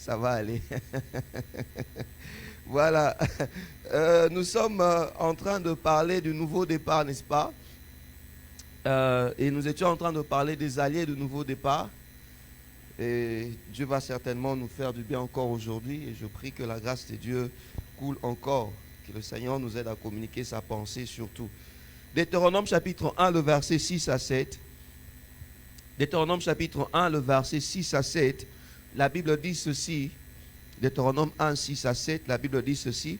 ça va aller. Voilà. Nous sommes en train de parler du nouveau départ, n'est-ce pas? Et nous étions en train de parler des alliés du nouveau départ. Et Dieu va certainement nous faire du bien encore aujourd'hui. Et je prie que la grâce de Dieu coule encore. Que le Seigneur nous aide à communiquer sa pensée surtout. Deutéronome chapitre 1, le verset 6 à 7. Deutéronome chapitre 1, le verset 6 à 7. La Bible dit ceci. Deutéronome 1, 6 à 7. La Bible dit ceci.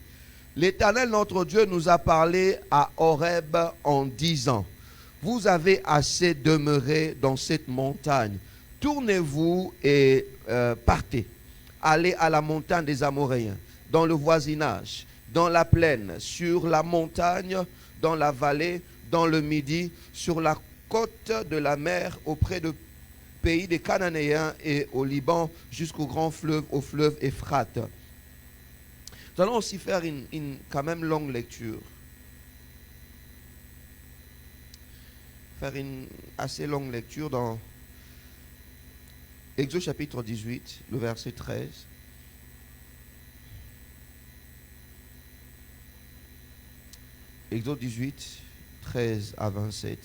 L'Éternel notre Dieu nous a parlé à Horeb en disant: vous avez assez demeuré dans cette montagne. Tournez-vous et partez. Allez à la montagne des Amoréens, dans le voisinage, dans la plaine, sur la montagne, dans la vallée, dans le midi, sur la côte de la mer, auprès du pays des Cananéens et au Liban, jusqu'au grand fleuve, au fleuve Euphrate. Nous allons aussi faire une quand même longue lecture. Faire une assez longue lecture dans Exode chapitre 18, le verset 13. Exode 18, 13 à 27.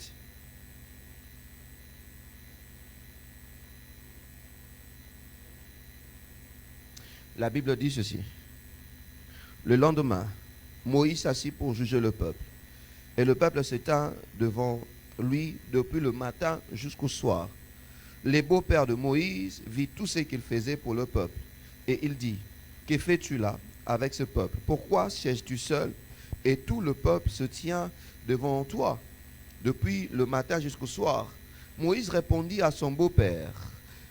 La Bible dit ceci. Le lendemain, Moïse s'assit pour juger le peuple. Et le peuple s'étend devant lui depuis le matin jusqu'au soir. Les beaux-pères de Moïse virent tout ce qu'il faisait pour le peuple. Et il dit: que fais-tu là avec ce peuple? Pourquoi sièges-tu seul et tout le peuple se tient devant toi depuis le matin jusqu'au soir? Moïse répondit à son beau-père: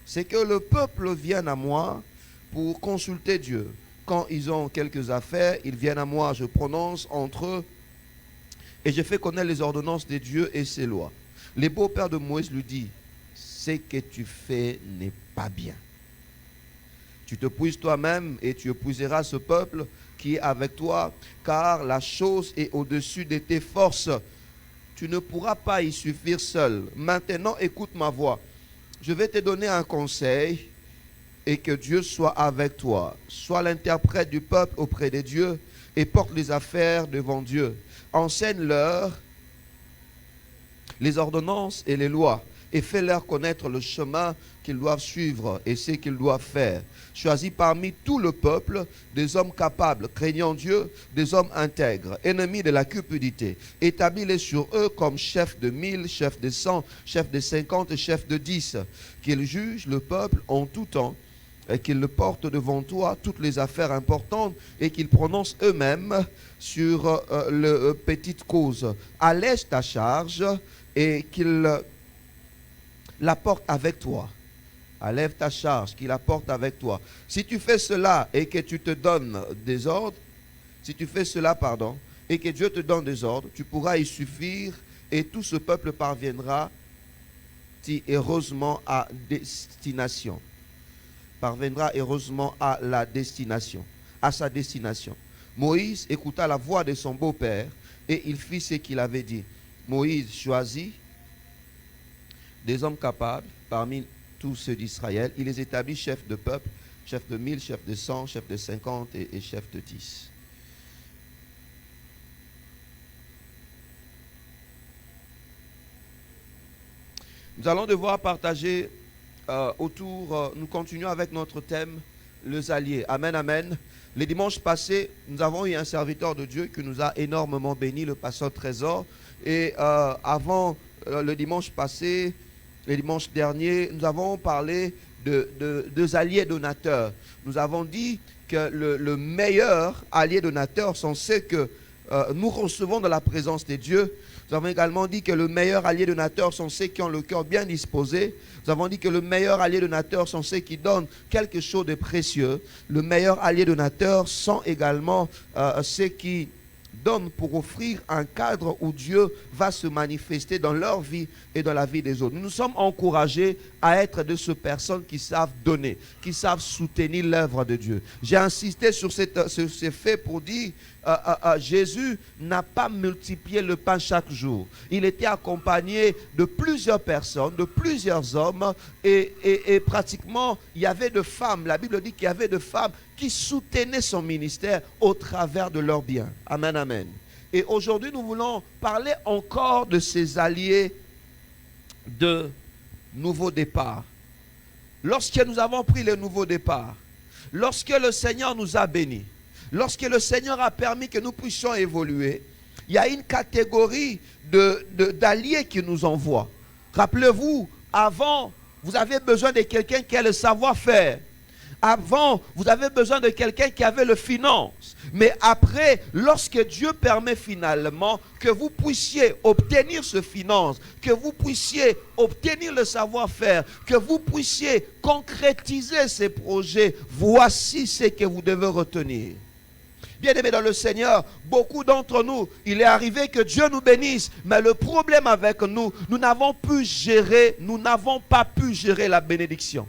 c'est que le peuple vienne à moi pour consulter Dieu. Quand ils ont quelques affaires, ils viennent à moi, je prononce entre eux et je fais connaître les ordonnances de Dieu et ses lois. Les beaux-pères de Moïse lui disent: ce que tu fais n'est pas bien. Tu te puises toi-même et tu épuiseras ce peuple qui est avec toi, car la chose est au-dessus de tes forces. Tu ne pourras pas y suffire seul. Maintenant, écoute ma voix. Je vais te donner un conseil et que Dieu soit avec toi. Sois l'interprète du peuple auprès de Dieu et porte les affaires devant Dieu. Enseigne-leur les ordonnances et les lois et fais-leur connaître le chemin qu'ils doivent suivre et ce qu'ils doivent faire. Choisis parmi tout le peuple des hommes capables, craignant Dieu, des hommes intègres, ennemis de la cupidité. Établis-les sur eux comme chefs de 1000, chefs de 100, chefs de 50 et chefs de 10. Qu'ils jugent le peuple en tout temps et qu'ils le portent devant toi toutes les affaires importantes et qu'ils prononcent eux-mêmes sur les petites causes. Allège ta charge et qu'ils la portent avec toi. Allève ta charge, qu'il la porte avec toi. Si tu fais cela et que tu te donnes des ordres, si tu fais cela, pardon, et que Dieu te donne des ordres, tu pourras y suffire et tout ce peuple parviendra heureusement à destination. Parviendra heureusement à la destination, à sa destination. Moïse écouta la voix de son beau-père et il fit ce qu'il avait dit. Moïse choisit des hommes capables parmi tous ceux d'Israël. Il les établit chefs de peuple, chefs de 1000, chefs de 100, chefs de 50 et chefs de 10. Nous allons devoir partager nous continuons avec notre thème, les alliés. Amen, amen. Les dimanches passés, nous avons eu un serviteur de Dieu qui nous a énormément béni, le pasteur Trésor. Et avant le dimanche passé, le dimanche dernier, nous avons parlé de alliés donateurs. Nous avons dit que le meilleur allié donateur sont ceux que nous recevons dans la présence de Dieu. Nous avons également dit que le meilleur allié donateur sont ceux qui ont le cœur bien disposé. Nous avons dit que le meilleur allié donateur sont ceux qui donnent quelque chose de précieux. Le meilleur allié donateur sont également ceux qui donnent pour offrir un cadre où Dieu va se manifester dans leur vie et dans la vie des autres. Nous sommes encouragés à être de ces personnes qui savent donner, qui savent soutenir l'œuvre de Dieu. J'ai insisté sur ces faits pour dire Jésus n'a pas multiplié le pain chaque jour. Il était accompagné de plusieurs personnes, de plusieurs hommes et pratiquement il y avait de femmes. La Bible dit qu'il y avait de femmes qui soutenaient son ministère au travers de leurs biens. Amen, amen. Et aujourd'hui, nous voulons parler encore de ces alliés de nouveau départ. Lorsque nous avons pris le nouveau départ, lorsque le Seigneur nous a bénis, lorsque le Seigneur a permis que nous puissions évoluer, il y a une catégorie d'alliés qui nous envoie. Rappelez-vous, avant, vous avez besoin de quelqu'un qui a le savoir-faire. Avant, vous avez besoin de quelqu'un qui avait le finance. Mais après, lorsque Dieu permet finalement que vous puissiez obtenir ce finance, que vous puissiez obtenir le savoir-faire, que vous puissiez concrétiser ces projets, voici ce que vous devez retenir. Bien-aimés dans le Seigneur, beaucoup d'entre nous, il est arrivé que Dieu nous bénisse, mais le problème avec nous, nous n'avons pas pu gérer la bénédiction.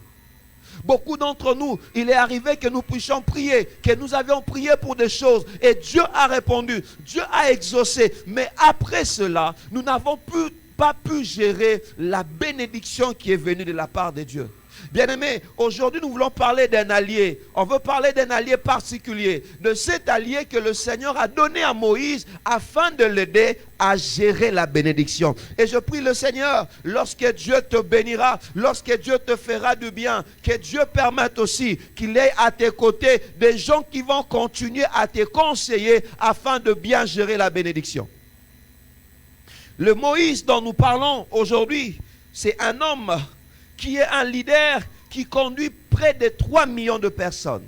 Beaucoup d'entre nous, il est arrivé que nous puissions prier, que nous avions prié pour des choses et Dieu a répondu, Dieu a exaucé. Mais après cela, nous n'avons pas pu gérer la bénédiction qui est venue de la part de Dieu. Bien-aimés, aujourd'hui nous voulons parler d'un allié. On veut parler d'un allié particulier, de cet allié que le Seigneur a donné à Moïse afin de l'aider à gérer la bénédiction. Et je prie le Seigneur, lorsque Dieu te bénira, lorsque Dieu te fera du bien, que Dieu permette aussi qu'il ait à tes côtés des gens qui vont continuer à te conseiller afin de bien gérer la bénédiction. Le Moïse dont nous parlons aujourd'hui, c'est un homme qui est un leader qui conduit près de 3 millions de personnes.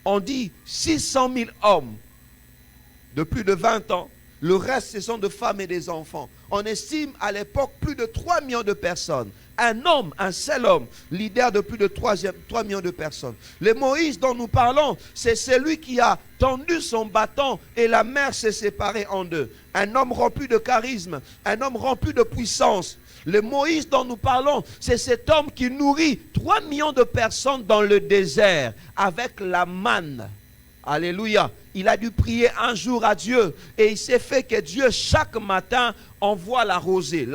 On dit 600 000 hommes de plus de 20 ans. Le reste, ce sont des femmes et des enfants. On estime à l'époque plus de 3 millions de personnes. Un homme, un seul homme, leader de plus de 3 millions de personnes. Le Moïse dont nous parlons, c'est celui qui a tendu son bâton et la mer s'est séparée en deux. Un homme rempli de charisme, un homme rempli de puissance. Le Moïse dont nous parlons, c'est cet homme qui nourrit 3 millions de personnes dans le désert avec la manne. Alléluia. Il a dû prier un jour à Dieu et il s'est fait que Dieu chaque matin envoie la rosée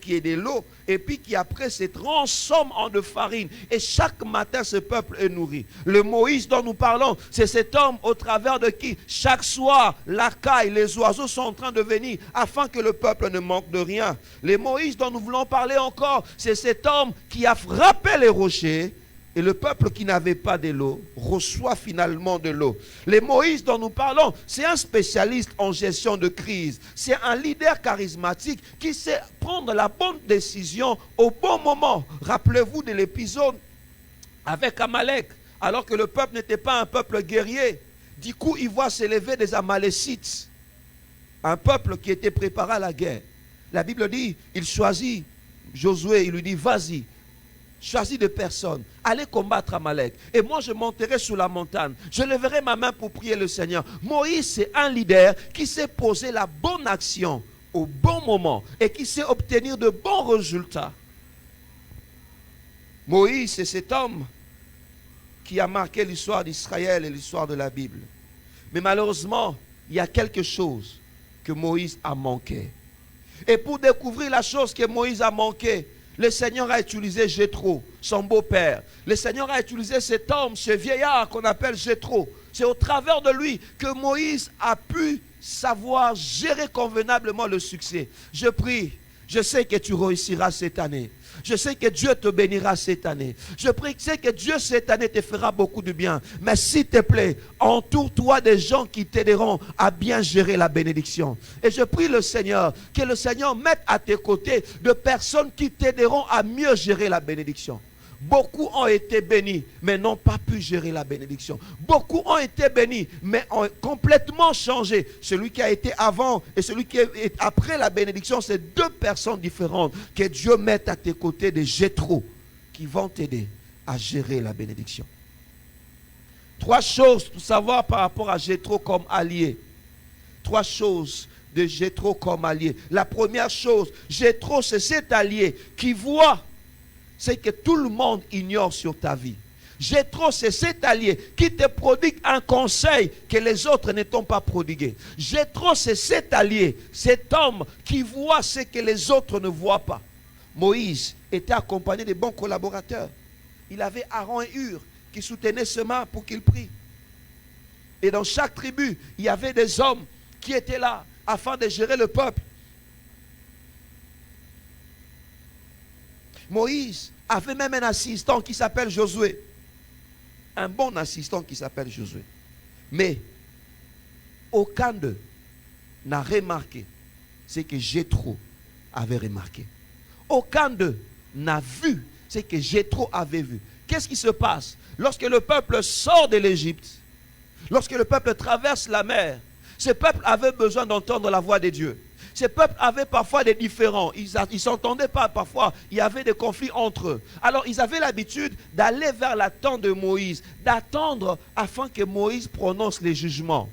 qui est de l'eau et puis qui après se transforme en de farine et chaque matin ce peuple est nourri. Le Moïse dont nous parlons, c'est cet homme au travers de qui chaque soir la caille, les oiseaux sont en train de venir afin que le peuple ne manque de rien. Le Moïse dont nous voulons parler encore, c'est cet homme qui a frappé les rochers. Et le peuple qui n'avait pas de l'eau reçoit finalement de l'eau. Le Moïse dont nous parlons, c'est un spécialiste en gestion de crise. C'est un leader charismatique qui sait prendre la bonne décision au bon moment. Rappelez-vous de l'épisode avec Amalek, alors que le peuple n'était pas un peuple guerrier. Du coup, il voit s'élever des Amalécites. Un peuple qui était préparé à la guerre. La Bible dit, il choisit Josué, il lui dit, vas-y. Choisis des personnes, allez combattre Amalek. Et moi, je monterai sur la montagne. Je leverai ma main pour prier le Seigneur. Moïse, c'est un leader qui sait poser la bonne action au bon moment et qui sait obtenir de bons résultats. Moïse, c'est cet homme qui a marqué l'histoire d'Israël et l'histoire de la Bible. Mais malheureusement, il y a quelque chose que Moïse a manqué. Et pour découvrir la chose que Moïse a manqué, le Seigneur a utilisé Jéthro, son beau-père. Le Seigneur a utilisé cet homme, ce vieillard qu'on appelle Jéthro. C'est au travers de lui que Moïse a pu savoir gérer convenablement le succès. Je prie, je sais que tu réussiras cette année. Je sais que Dieu te bénira cette année. Je prie que Dieu cette année te fera beaucoup de bien. Mais s'il te plaît, entoure-toi des gens qui t'aideront à bien gérer la bénédiction. Et je prie le Seigneur, que le Seigneur mette à tes côtés de personnes qui t'aideront à mieux gérer la bénédiction. Beaucoup ont été bénis, mais n'ont pas pu gérer la bénédiction. Beaucoup ont été bénis, mais ont complètement changé. Celui qui a été avant et celui qui est après la bénédiction, c'est deux personnes différentes. Que Dieu mette à tes côtés des Jéthro qui vont t'aider à gérer la bénédiction. 3 choses pour savoir par rapport à Jéthro comme allié. 3 choses de Jéthro comme allié. La première chose, Jéthro, c'est cet allié qui voit ce que tout le monde ignore sur ta vie. Jéthro, c'est cet allié qui te prodigue un conseil que les autres ne t'ont pas prodigué. Jéthro, c'est cet allié, cet homme qui voit ce que les autres ne voient pas. Moïse était accompagné de bons collaborateurs. Il avait Aaron et Hur qui soutenaient ce main pour qu'il prie. Et dans chaque tribu, il y avait des hommes qui étaient là afin de gérer le peuple. Moïse avait même un assistant qui s'appelle Josué. Un bon assistant qui s'appelle Josué. Mais aucun d'eux n'a remarqué ce que Jéthro avait remarqué. Aucun d'eux n'a vu ce que Jéthro avait vu. Qu'est-ce qui se passe lorsque le peuple sort de l'Égypte? Lorsque le peuple traverse la mer, ce peuple avait besoin d'entendre la voix de Dieu. Ces peuples avaient parfois des différends. Ils ne s'entendaient pas parfois. Il y avait des conflits entre eux. Alors ils avaient l'habitude d'aller vers la tente de Moïse, d'attendre afin que Moïse prononce les jugements.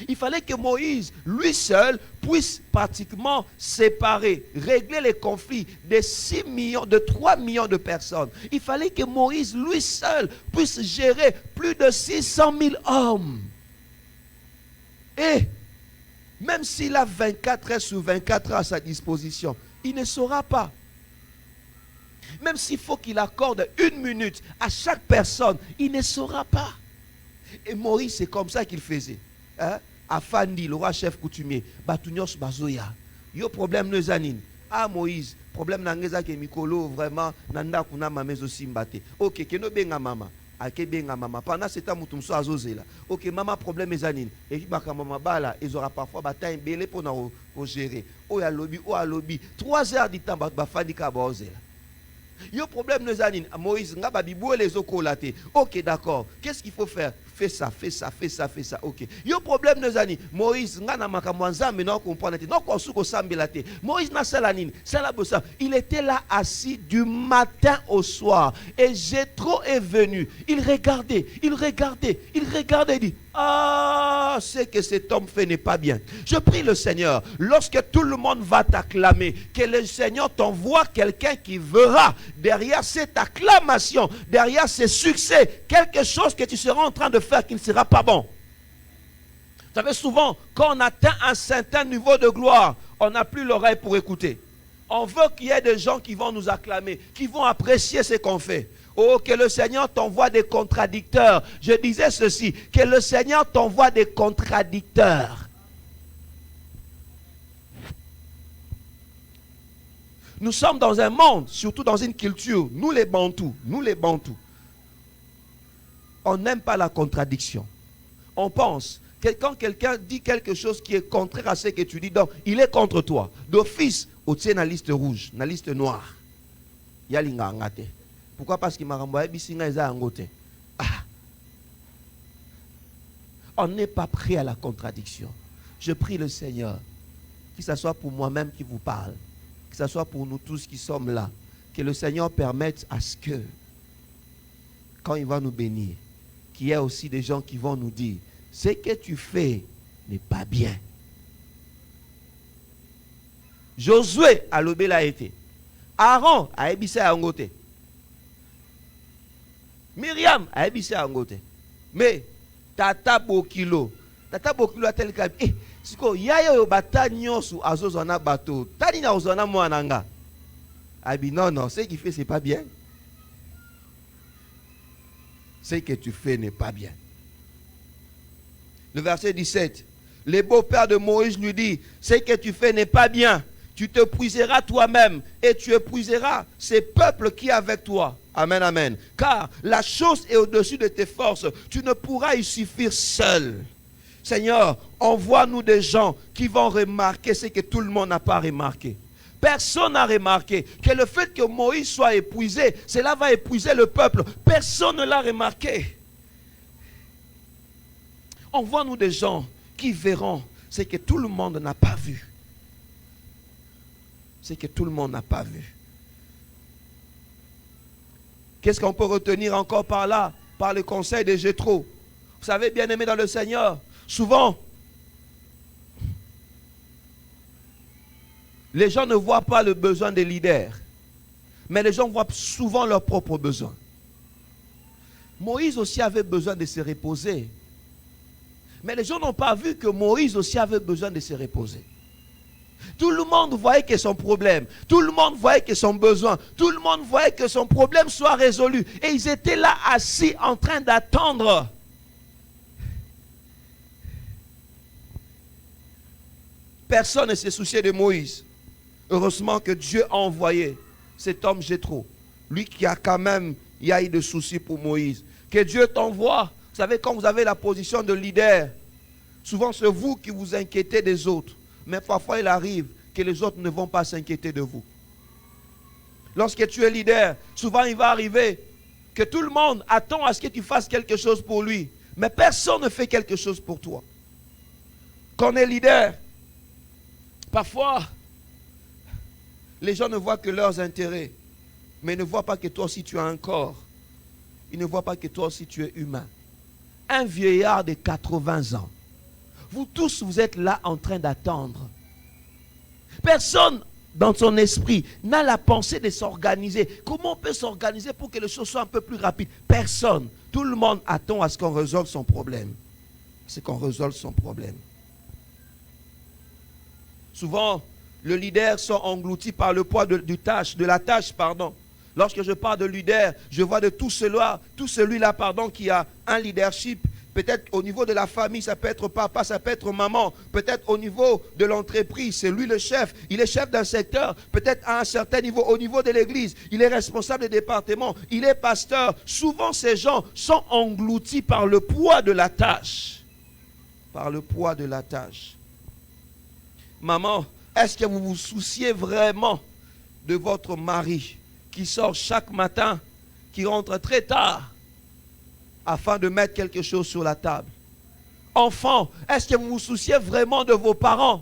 Il fallait que Moïse, lui seul, puisse pratiquement séparer, régler les conflits de 3 millions de personnes. Il fallait que Moïse, lui seul, puisse gérer plus de 600 000 hommes. Et même s'il a 24 heures sur 24 heures à sa disposition, il ne saura pas. Même s'il faut qu'il accorde 1 minute à chaque personne, il ne saura pas. Et Moïse, c'est comme ça qu'il faisait. Afandi, le roi chef coutumier, Batunios Bazoya. Yo problème ne zanine. Ah Moïse, problème n'angeza ke mikolo vraiment nanda kuna mamezo simbate. Ok, keno benga mama. Ake benga mama. Pendant ce temps mutumso azozela. Ok, maman problème ezanine. Et puis baka mama bala, ils aura parfois bataille belé pour nous gérer. Oya lobby. 3 heures du temps bafandi ka bazela. Yo problème ne zanine. Moïse ngaba bibou les okolate. Ok, d'accord. Qu'est-ce qu'il faut faire? Fais ça. Ok. Yo problème ne zani. Moïse ngana makamwanza mais non comprendre. Non konsuko sambelate. Moïse na salanine. Salabosa. Il était là assis du matin au soir. Et Jéthro est venu. Il regardait. Il dit, ah, ce que cet homme fait n'est pas bien. Je prie le Seigneur, lorsque tout le monde va t'acclamer, que le Seigneur t'envoie quelqu'un qui verra derrière cette acclamation, derrière ce succès, quelque chose que tu seras en train de faire qui ne sera pas bon. Vous savez, souvent, quand on atteint un certain niveau de gloire, on n'a plus l'oreille pour écouter. On veut qu'il y ait des gens qui vont nous acclamer, qui vont apprécier ce qu'on fait. Oh, que le Seigneur t'envoie des contradicteurs. Je disais ceci, que le Seigneur t'envoie des contradicteurs. Nous sommes dans un monde, surtout dans une culture, nous les Bantous, on n'aime pas la contradiction. On pense que quand quelqu'un dit quelque chose qui est contraire à ce que tu dis, donc il est contre toi. D'office, au tient la liste rouge, la liste noire. Yalinga angate. Pourquoi? Parce qu'il m'a renvoyé bisinga eza angote. On n'est pas prêt à la contradiction. Je prie le Seigneur, que ce soit pour moi-même qui vous parle, que ce soit pour nous tous qui sommes là, que le Seigneur permette à ce que, quand il va nous bénir, qu'il y ait aussi des gens qui vont nous dire, ce que tu fais n'est pas bien. Josué a lobé la été. Aaron a ébissé à Angote. Myriam a ébissé à Angote. Mais Tata Bokilo a tel cas. Eh, siko yaya yo batanyo sou azozona bateau. Tani na ozona mwananga. Abi non, ce qu'il fait c'est pas bien. Ce que tu fais n'est pas bien. Le verset 17. Le beau-père de Moïse lui dit, ce que tu fais n'est pas bien. Tu te puiseras toi-même et tu épuiseras ces peuples qui sont avec toi. Amen, amen. Car la chose est au-dessus de tes forces. Tu ne pourras y suffire seul. Seigneur, envoie-nous des gens qui vont remarquer ce que tout le monde n'a pas remarqué. Personne n'a remarqué que le fait que Moïse soit épuisé, cela va épuiser le peuple. Personne ne l'a remarqué. Envoie-nous des gens qui verront ce que tout le monde n'a pas vu. Ce que tout le monde n'a pas vu. Qu'est-ce qu'on peut retenir encore par là? Par le conseil de Jéthro. Vous savez, bien aimé dans le Seigneur, souvent, Les gens ne voient pas le besoin des leaders, mais les gens voient souvent leurs propres besoins. Moïse aussi avait besoin de se reposer. Mais les gens n'ont pas vu que Moïse aussi avait besoin de se reposer. Tout le monde voyait que son problème, tout le monde voyait que son besoin, tout le monde voyait que son problème soit résolu. Et ils étaient là assis en train d'attendre. Personne ne s'est soucié de Moïse. Heureusement que Dieu a envoyé cet homme Jéthro. Lui qui a quand même, il y a eu de soucis pour Moïse. Que Dieu t'envoie. Vous savez, quand vous avez la position de leader, souvent c'est vous qui vous inquiétez des autres. Mais parfois il arrive que les autres ne vont pas s'inquiéter de vous. Lorsque tu es leader, souvent il va arriver que tout le monde attend à ce que tu fasses quelque chose pour lui. Mais personne ne fait quelque chose pour toi. Quand on est leader, parfois, les gens ne voient que leurs intérêts, mais ils ne voient pas que toi aussi tu as un corps. Ils ne voient pas que toi aussi tu es humain. Un vieillard de 80 ans. Vous tous, vous êtes là en train d'attendre. Personne dans son esprit n'a la pensée de s'organiser. Comment on peut s'organiser pour que les choses soient un peu plus rapides? Personne. Tout le monde attend à ce qu'on résolve son problème. C'est qu'on résolve son problème. Souvent, les leaders sont engloutis par le poids de la tâche. Lorsque je parle de leader, je vois de tout celui-là qui a un leadership. Peut-être au niveau de la famille, ça peut être papa, ça peut être maman. Peut-être au niveau de l'entreprise, c'est lui le chef. Il est chef d'un secteur. Peut-être à un certain niveau, au niveau de l'église, il est responsable des départements. Il est pasteur. Souvent, ces gens sont engloutis par le poids de la tâche. Par le poids de la tâche. Maman, est-ce que vous vous souciez vraiment de votre mari qui sort chaque matin, qui rentre très tard, afin de mettre quelque chose sur la table? Enfants, est-ce que vous vous souciez vraiment de vos parents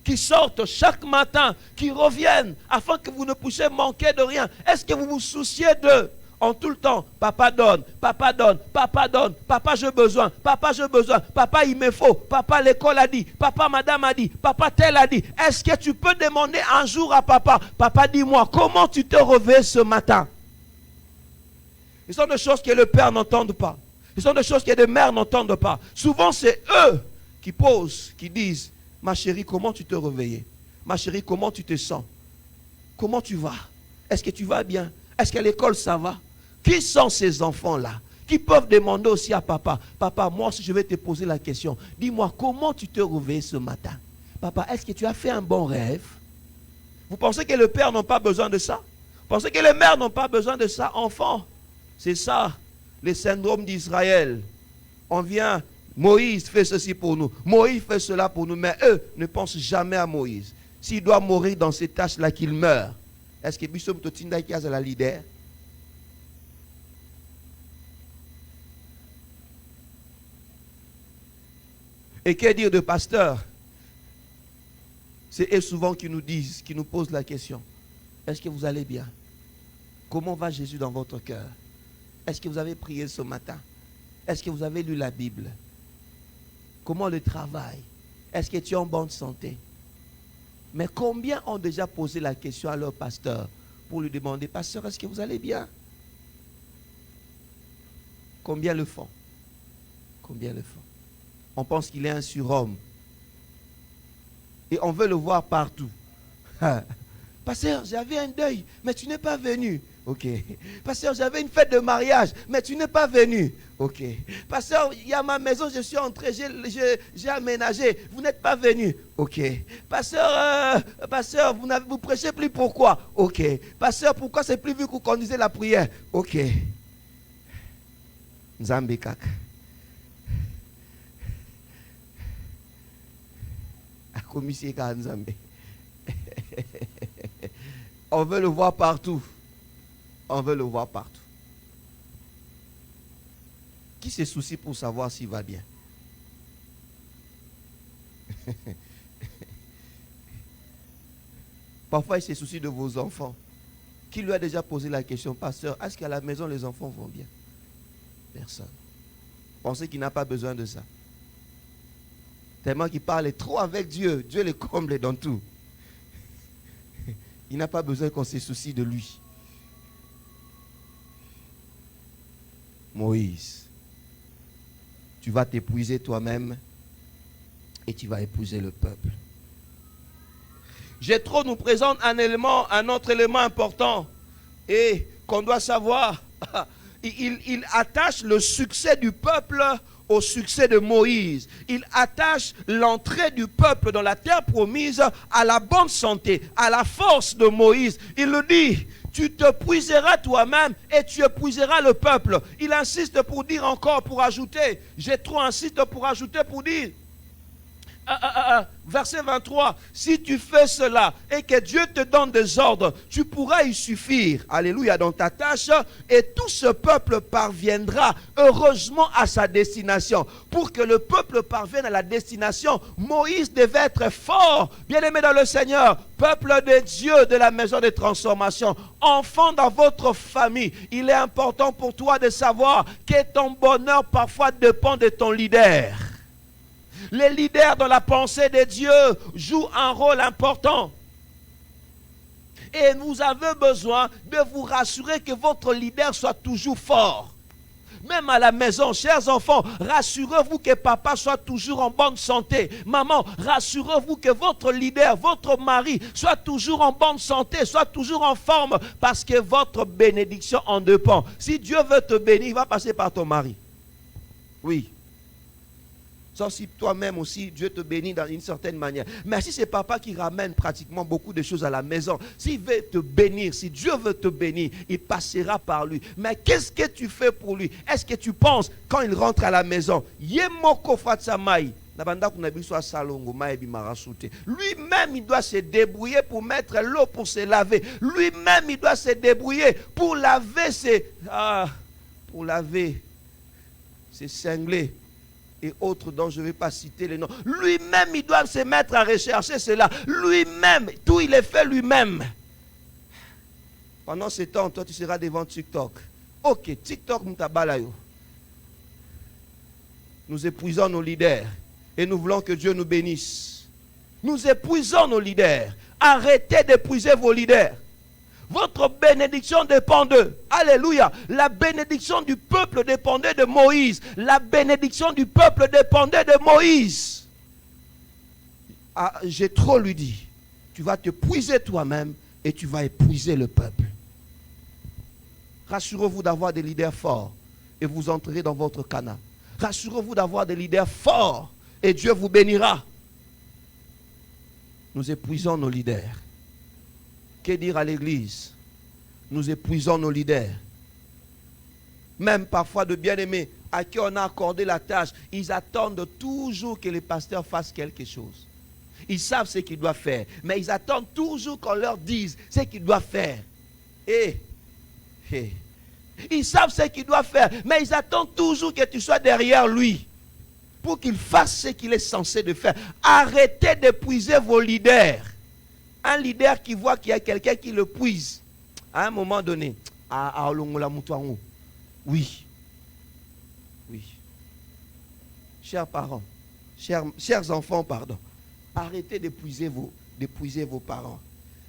qui sortent chaque matin, qui reviennent, afin que vous ne puissiez manquer de rien? Est-ce que vous vous souciez d'eux? En tout le temps, papa donne, papa donne, papa donne, papa j'ai besoin, papa il me faut, papa l'école a dit, papa madame a dit, papa tel a dit. Est-ce que tu peux demander un jour à papa, papa dis-moi, comment tu te réveilles ce matin? Ce sont des choses que le père n'entend pas. Ce sont des choses que les mères n'entendent pas. Souvent c'est eux qui posent, qui disent, ma chérie, comment tu te réveilles? Ma chérie, comment tu te sens? Comment tu vas? Est-ce que tu vas bien? Est-ce qu'à l'école ça va? Qui sont ces enfants-là qui peuvent demander aussi à papa, papa, moi aussi je vais te poser la question. Dis-moi, comment tu te réveilles ce matin? Papa, est-ce que tu as fait un bon rêve? Vous pensez que le père n'a pas besoin de ça? Vous pensez que les mères n'ont pas besoin de ça? Enfants, c'est ça, le syndrome d'Israël. On vient, Moïse fait ceci pour nous, Moïse fait cela pour nous, mais eux ne pensent jamais à Moïse. S'il doit mourir dans ces tâches-là, qu'il meurt. Est-ce que Bishop Totinda qui a la leader? Et que dire de pasteurs? C'est eux souvent qui nous disent, qui nous posent la question. Est-ce que vous allez bien? Comment va Jésus dans votre cœur? Est-ce que vous avez prié ce matin? Est-ce que vous avez lu la Bible? Comment le travail? Est-ce que tu es en bonne santé? Mais combien ont déjà posé la question à leur pasteur pour lui demander, pasteur, est-ce que vous allez bien? Combien le font? Combien le font? On pense qu'il est un surhomme. Et on veut le voir partout. Pasteur, j'avais un deuil, mais tu n'es pas venu. Ok. Pasteur, j'avais une fête de mariage, mais tu n'es pas venu. Ok. Pasteur, il y a ma maison, je suis entré, j'ai aménagé, vous n'êtes pas venu. Ok. Pasteur, vous ne prêchez plus, pourquoi? Ok. Pasteur, pourquoi c'est plus vu que vous conduisez la prière? Ok. Nzambe kak. On veut le voir partout. On veut le voir partout. Qui se soucie pour savoir s'il va bien? Parfois, il se soucie de vos enfants. Qui lui a déjà posé la question, pasteur, est-ce qu'à la maison, les enfants vont bien? Personne. Pensez qu'il n'a pas besoin de ça. Tellement qu'il parle trop avec Dieu. Dieu le comble dans tout. Il n'a pas besoin qu'on se soucie de lui. Moïse, tu vas t'épuiser toi-même et tu vas épouser le peuple. Jéthro nous présente un autre élément important et qu'on doit savoir. Il attache le succès du peuple au succès de Moïse. Il attache l'entrée du peuple dans la terre promise à la bonne santé, à la force de Moïse. Il le dit, tu te puiseras toi-même et tu épuiseras le peuple. Il insiste pour dire encore, pour ajouter, Jéthro insiste pour ajouter, pour dire, verset 23, si tu fais cela et que Dieu te donne des ordres, tu pourras y suffire, alléluia, dans ta tâche, et tout ce peuple parviendra heureusement à sa destination. Pour que le peuple parvienne à la destination, Moïse devait être fort, bien-aimé dans le Seigneur, peuple de Dieu de la maison de transformation, enfant dans votre famille. Il est important pour toi de savoir que ton bonheur parfois dépend de ton leader. Les leaders dans la pensée de Dieu jouent un rôle important. Et vous avez besoin de vous rassurer que votre leader soit toujours fort. Même à la maison, chers enfants, rassurez-vous que papa soit toujours en bonne santé. Maman, rassurez-vous que votre leader, votre mari, soit toujours en bonne santé, soit toujours en forme, parce que votre bénédiction en dépend. Si Dieu veut te bénir, il va passer par ton mari. Oui. Sauf si toi-même aussi, Dieu te bénit d'une certaine manière. Mais si c'est papa qui ramène pratiquement beaucoup de choses à la maison, s'il veut te bénir, si Dieu veut te bénir, il passera par lui. Mais qu'est-ce que tu fais pour lui? Est-ce que tu penses, quand il rentre à la maison, lui-même, il doit se débrouiller pour mettre l'eau pour se laver. Lui-même, il doit se débrouiller pour laver ses cinglés et autres dont je ne vais pas citer les noms. Lui-même, il doit se mettre à rechercher cela. Lui-même, tout il est fait lui-même. Pendant ce temps, toi, tu seras devant TikTok. Ok, TikTok, Moutabalayo. Nous épuisons nos leaders et nous voulons que Dieu nous bénisse. Nous épuisons nos leaders. Arrêtez d'épuiser vos leaders. Votre bénédiction dépend d'eux. Alléluia. La bénédiction du peuple dépendait de Moïse. La bénédiction du peuple dépendait de Moïse. Jéthro lui dit, tu vas te puiser toi-même et tu vas épuiser le peuple. Rassurez-vous d'avoir des leaders forts et vous entrerez dans votre Canaan. Rassurez-vous d'avoir des leaders forts et Dieu vous bénira. Nous épuisons nos leaders. Que dire à l'église? Nous épuisons nos leaders. Même parfois de bien-aimés à qui on a accordé la tâche, ils attendent toujours que les pasteurs fassent quelque chose. Ils savent ce qu'ils doivent faire, mais ils attendent toujours qu'on leur dise ce qu'ils doivent faire. Ils savent ce qu'ils doivent faire, mais ils attendent toujours que tu sois derrière lui pour qu'il fasse ce qu'il est censé de faire. Arrêtez d'épuiser vos leaders. Un leader qui voit qu'il y a quelqu'un qui le puise, à un moment donné, oui. Chers parents, chers enfants, pardon, arrêtez d'épuiser vos parents.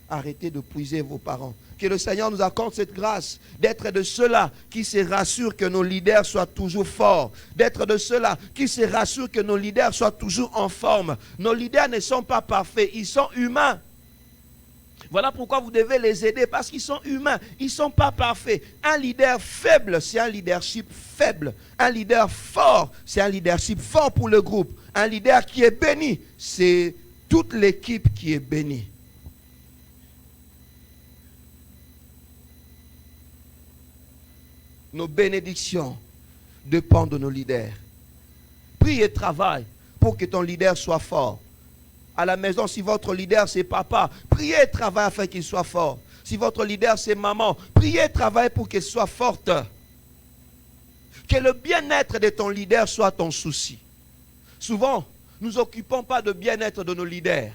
Arrêtez de puiser vos parents. Que le Seigneur nous accorde cette grâce d'être de ceux-là qui se rassurent que nos leaders soient toujours forts. D'être de ceux-là qui se rassurent que nos leaders soient toujours en forme. Nos leaders ne sont pas parfaits, ils sont humains. Voilà pourquoi vous devez les aider, parce qu'ils sont humains, ils ne sont pas parfaits. Un leader faible, c'est un leadership faible. Un leader fort, c'est un leadership fort pour le groupe. Un leader qui est béni, c'est toute l'équipe qui est bénie. Nos bénédictions dépendent de nos leaders. Prie et travaille pour que ton leader soit fort. À la maison, si votre leader c'est papa, priez et travaillez afin qu'il soit fort. Si votre leader c'est maman, priez et travaillez pour qu'elle soit forte. Que le bien-être de ton leader soit ton souci. Souvent, nous ne nous occupons pas de bien-être de nos leaders.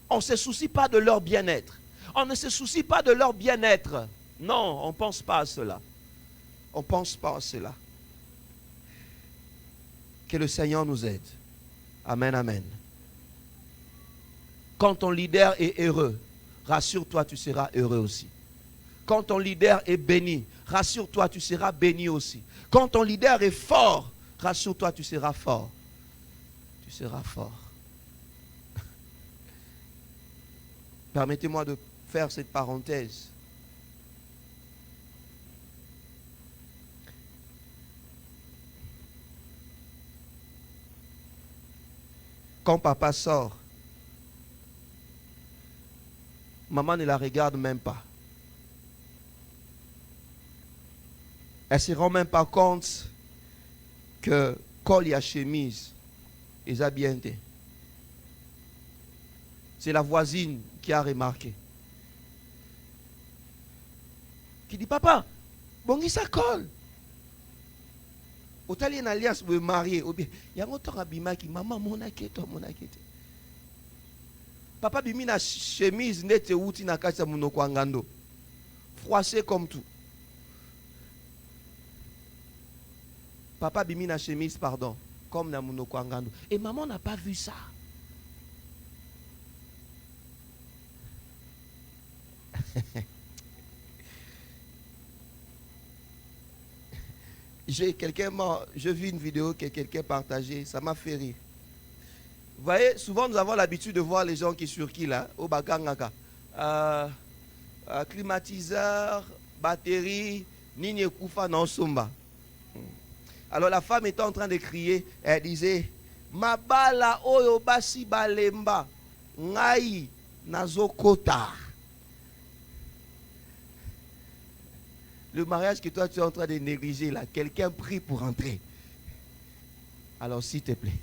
On ne se soucie pas de leur bien-être. On ne se soucie pas de leur bien-être. Non, on ne pense pas à cela. On ne pense pas à cela. Que le Seigneur nous aide Amen, amen. Quand ton leader est heureux, rassure-toi, tu seras heureux aussi. Quand ton leader est béni, rassure-toi, tu seras béni aussi. Quand ton leader est fort, rassure-toi, tu seras fort. Tu seras fort. Permettez-moi de faire cette parenthèse. Quand papa sort, maman ne la regarde même pas. Elle ne se rend même pas compte que col et chemise, ils ont bien été. C'est la voisine qui a remarqué. Qui dit, papa, bon, ça colle. Au tali une alliance pour marier. Il y a un autre abima qui maman mon akete. Papa bimi na chemise nete outi na kasa munoko angando. Froissé comme tout. Papa bimi na chemise pardon, comme na munoko angando. Et maman n'a pas vu ça. J'ai vu une vidéo que quelqu'un partageait, ça m'a fait rire. Vous voyez, souvent nous avons l'habitude de voir les gens qui surquillent là, au Bakangaka. Climatiseur, batterie, Nini Koufa non somba. Alors la femme était en train de crier, elle disait, Mabala oyo basi balemba, ngai nazokota. Le mariage que toi tu es en train de négliger là, quelqu'un prie pour entrer. Alors s'il te plaît.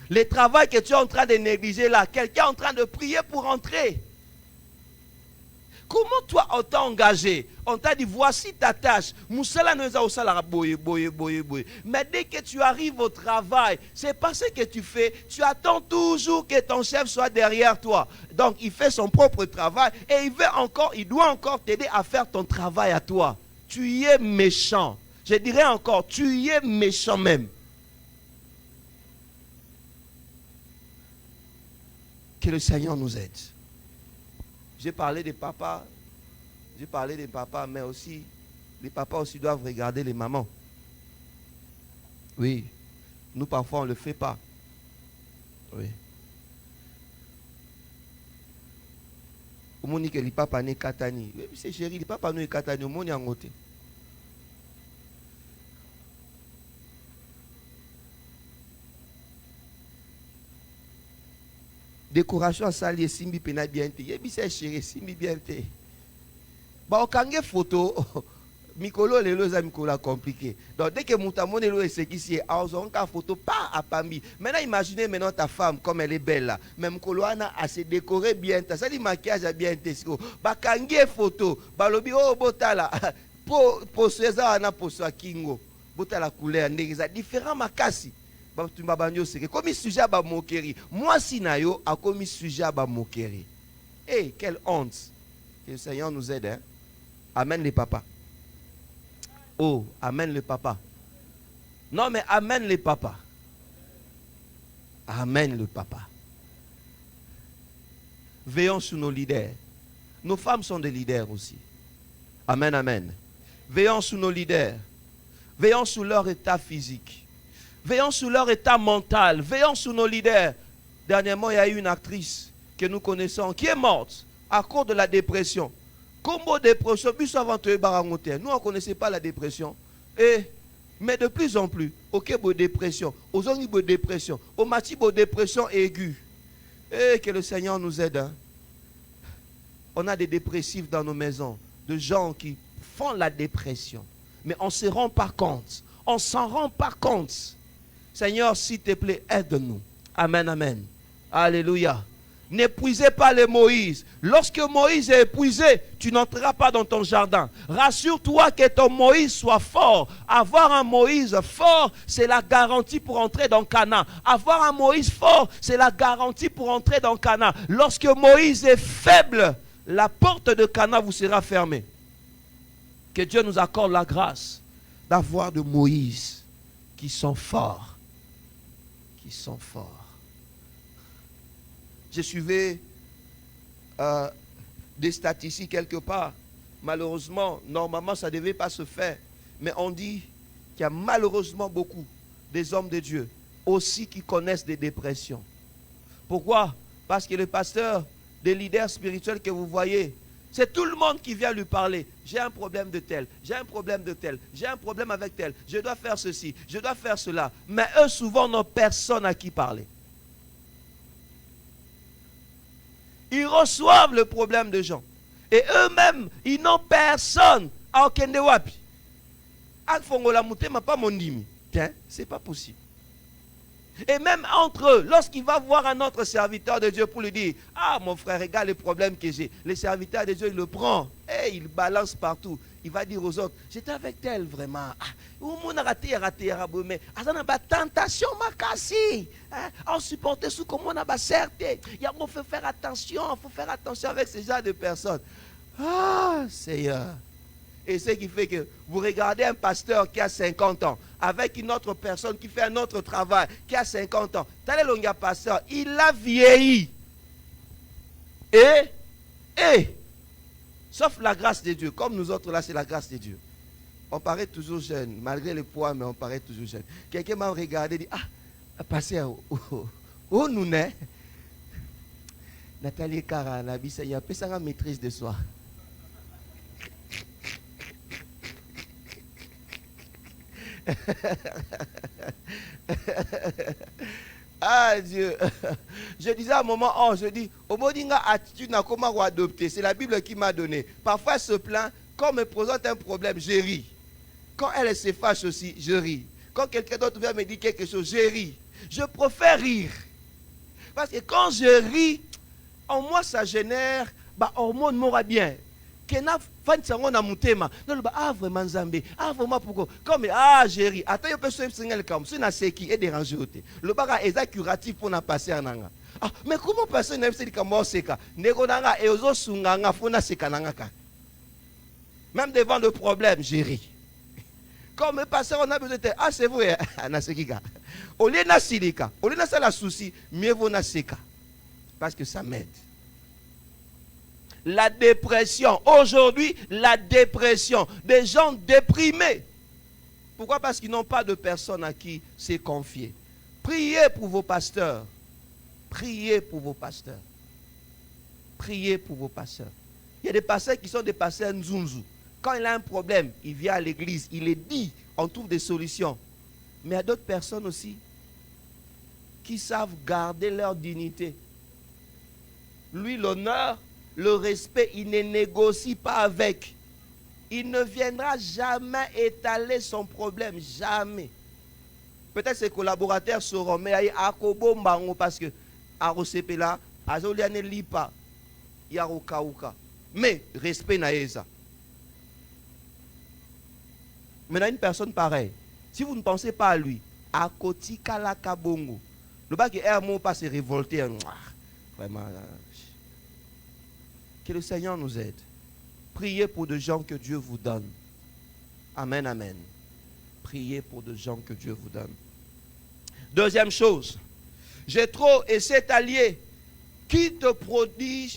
Le travail que tu es en train de négliger là, quelqu'un est en train de prier pour entrer. Comment toi on t'a engagé? On t'a dit voici ta tâche. Mais dès que tu arrives au travail, c'est pas ce que tu fais. Tu attends toujours que ton chef soit derrière toi. Donc il fait son propre travail et il doit encore t'aider à faire ton travail à toi. Tu y es méchant. Je dirais encore, tu y es méchant même. Que le Seigneur nous aide. J'ai parlé des papas, mais aussi, les papas aussi doivent regarder les mamans. Oui, nous parfois on ne le fait pas. Oui. Au monde que les papas n'est katani. Oui, c'est chéri, les papas n'est katani, au monde en côté. Décoration sali simbi pena bien te. Yebi c'est chéri simbi bien te. Ba okange photo mikolo lelo za mikolo compliqué. Donc dès que moutamone lo est qui si on ka photo pas à pambi. Maintenant imaginez maintenant ta femme comme elle est belle là. Même koloana a se décorer bien ta. Ça dit maquillage bien te. Ba kange photo ba lobi oh botala po seza na po so kingo. Botala couleur ndeza différent makasi. Comme sujet à moquerie. Moi, si nayo a commis sujet à moquerie. Eh, quelle honte. Que le Seigneur nous aide. Hein? Amen les papas. Oh, amen les papas. Non, mais amen les papas. Amen le papa. Veillons sur nos leaders. Nos femmes sont des leaders aussi. Amen, amen. Veillons sur nos leaders. Veillons sur leur état physique. Veillons sur leur état mental. Veillons sur nos leaders. Dernièrement, il y a eu une actrice que nous connaissons qui est morte à cause de la dépression. Combo dépression, nous on ne connaissait pas la dépression. Mais de plus en plus, ok, dépression, aux ongi dépression, au mati dépression aiguë. Et que le Seigneur nous aide. Hein. On a des dépressifs dans nos maisons, de gens qui font la dépression. Mais on ne se rend pas compte. On ne s'en rend pas compte. Seigneur, s'il te plaît, aide-nous. Amen, amen. Alléluia. N'épuisez pas les Moïse. Lorsque Moïse est épuisé, tu n'entreras pas dans ton jardin. Rassure-toi que ton Moïse soit fort. Avoir un Moïse fort, c'est la garantie pour entrer dans Canaan. Avoir un Moïse fort, c'est la garantie pour entrer dans Canaan. Lorsque Moïse est faible, la porte de Canaan vous sera fermée. Que Dieu nous accorde la grâce d'avoir de Moïse qui sont forts. qui sont forts. Je suivais des statistiques quelque part. Malheureusement, normalement, ça ne devait pas se faire. Mais on dit qu'il y a malheureusement beaucoup des hommes de Dieu aussi qui connaissent des dépressions. Pourquoi? Parce que le pasteur, des leaders spirituels que vous voyez, c'est tout le monde qui vient lui parler. J'ai un problème de tel, j'ai un problème de tel, j'ai un problème avec tel, je dois faire ceci, je dois faire cela. Mais eux, souvent, n'ont personne à qui parler. Ils reçoivent le problème de gens. Et eux-mêmes, ils n'ont personne à okende wapi. Afongola mutema pas mondimi. Tiens, c'est pas possible. Et même entre eux, lorsqu'il va voir un autre serviteur de Dieu pour lui dire, ah mon frère, regarde les problèmes que j'ai. Le serviteur de Dieu, il le prend et il balance partout. Il va dire aux autres, j'étais avec tel vraiment. On a raté, mais à tentation makasi. On supportait sous comment on a certé. Il faut faire attention, avec ce genre de personnes. Ah Seigneur. Et ce qui fait que vous regardez un pasteur qui a 50 ans avec une autre personne qui fait un autre travail, qui a 50 ans. Tel est le pasteur, il a vieilli. Et, sauf la grâce de Dieu, comme nous autres là, c'est la grâce de Dieu. On paraît toujours jeune, malgré le poids, mais on paraît toujours jeune. Quelqu'un m'a regardé et dit, pasteur, où nous sommes? Nathalie Kara, la vie, il y a une maîtrise de soi. Ah Dieu. Je disais à un moment, je dis, au Modinga attitude n'a comment adopter. C'est la Bible qui m'a donné. Parfois elle se plaint, quand on me présente un problème, je ris. Quand elle se fâche aussi, je ris. Quand quelqu'un d'autre vient me dire quelque chose, je ris. Je préfère rire. Parce que quand je ris, en moi ça génère, hormone m'aura bien. Kena fansango na mutema no ba vraiment Nzambe vraiment pourquoi comme j'ai ri attends yo peut se single comme si na seki et déranger ote le baga est curatif pour na passer nanga mais comment passer na seki comme seka nego nanga e ozo sunganga fona seka nanga ka même devant le problème j'ai ri comme passer on a besoin de c'est vrai na seki ka au lieu na silika au lieu na ça la souci mieux vaut na seka parce que ça m'aide. La dépression. Aujourd'hui, la dépression. Des gens déprimés. Pourquoi? Parce qu'ils n'ont pas de personne à qui se confier. Priez pour vos pasteurs. Priez pour vos pasteurs. Priez pour vos pasteurs. Il y a des pasteurs qui sont des pasteurs nzunzu. Quand il a un problème, il vient à l'église, il est dit, on trouve des solutions. Mais il y a d'autres personnes aussi qui savent garder leur dignité. Lui, l'honneur, le respect, il ne négocie pas avec. Il ne viendra jamais étaler son problème. Jamais. Peut-être ses collaborateurs sauront, mais il y a un parce que Arosepe là, Azoliane Lipa, il y a Okauka. Mais respect naïsa. Maintenant, une personne pareille, si vous ne pensez pas à lui, à Kotika la Kabongo, le bas qui est un mot pas se révolter. Vraiment. Que le Seigneur nous aide. Priez pour des gens que Dieu vous donne. Amen, amen. Priez pour des gens que Dieu vous donne. Deuxième chose. Jéthro et cet allié qui te prodigue,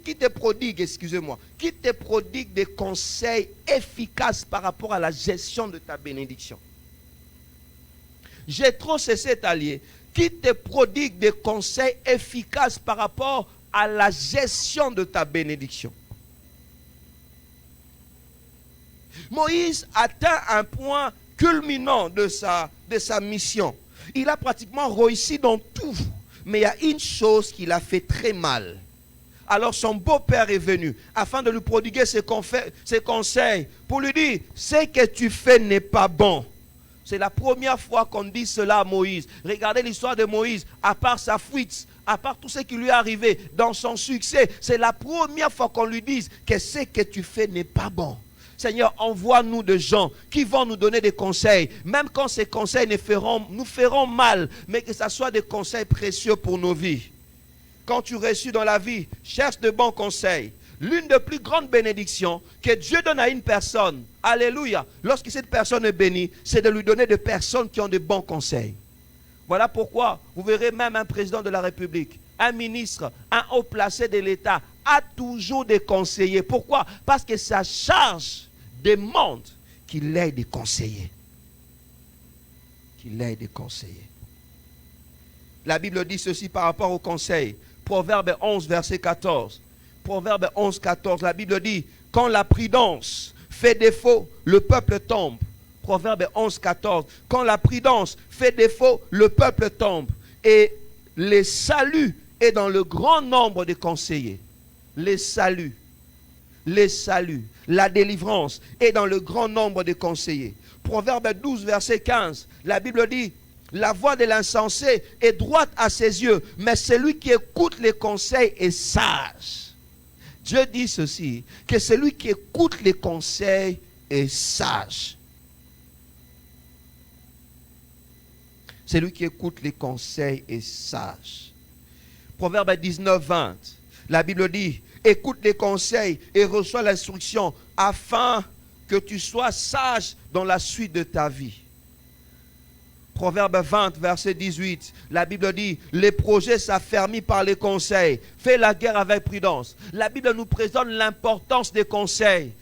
qui te prodigue des conseils efficaces par rapport à la gestion de ta bénédiction. Jéthro, c'est cet allié qui te prodigue des conseils efficaces par rapport à la gestion de ta bénédiction. Moïse atteint un point culminant de sa mission. Il a pratiquement réussi dans tout. Mais il y a une chose qu'il a fait très mal. Alors son beau-père est venu afin de lui prodiguer ses conseils pour lui dire, ce que tu fais n'est pas bon. C'est la première fois qu'on dit cela à Moïse. Regardez l'histoire de Moïse, à part sa fuite, à part tout ce qui lui est arrivé dans son succès, c'est la première fois qu'on lui dise que ce que tu fais n'est pas bon. Seigneur, envoie-nous des gens qui vont nous donner des conseils, même quand ces conseils nous feront mal, mais que ce soit des conseils précieux pour nos vies. Quand tu réussis dans la vie, cherche de bons conseils. L'une des plus grandes bénédictions que Dieu donne à une personne, alléluia, lorsque cette personne est bénie, c'est de lui donner des personnes qui ont de bons conseils. Voilà pourquoi vous verrez même un président de la République, un ministre, un haut placé de l'État a toujours des conseillers. Pourquoi? Parce que sa charge demande qu'il ait des conseillers. Qu'il ait des conseillers. La Bible dit ceci par rapport au conseil. Proverbe 11, verset 14. Proverbe 11, 14. La Bible dit, quand la prudence fait défaut, le peuple tombe. Proverbe 11, 14. Quand la prudence fait défaut, le peuple tombe. Et le salut est dans le grand nombre de conseillers. Le salut, la délivrance est dans le grand nombre de conseillers. Proverbe 12, verset 15. La Bible dit, la voix de l'insensé est droite à ses yeux, mais celui qui écoute les conseils est sage. Dieu dit ceci, que celui qui écoute les conseils est sage. Celui qui écoute les conseils est sage. Proverbe 19, 20. La Bible dit, écoute les conseils et reçois l'instruction afin que tu sois sage dans la suite de ta vie. Proverbe 20, verset 18. La Bible dit, les projets s'affermissent par les conseils. Fais la guerre avec prudence. La Bible nous présente l'importance des conseils.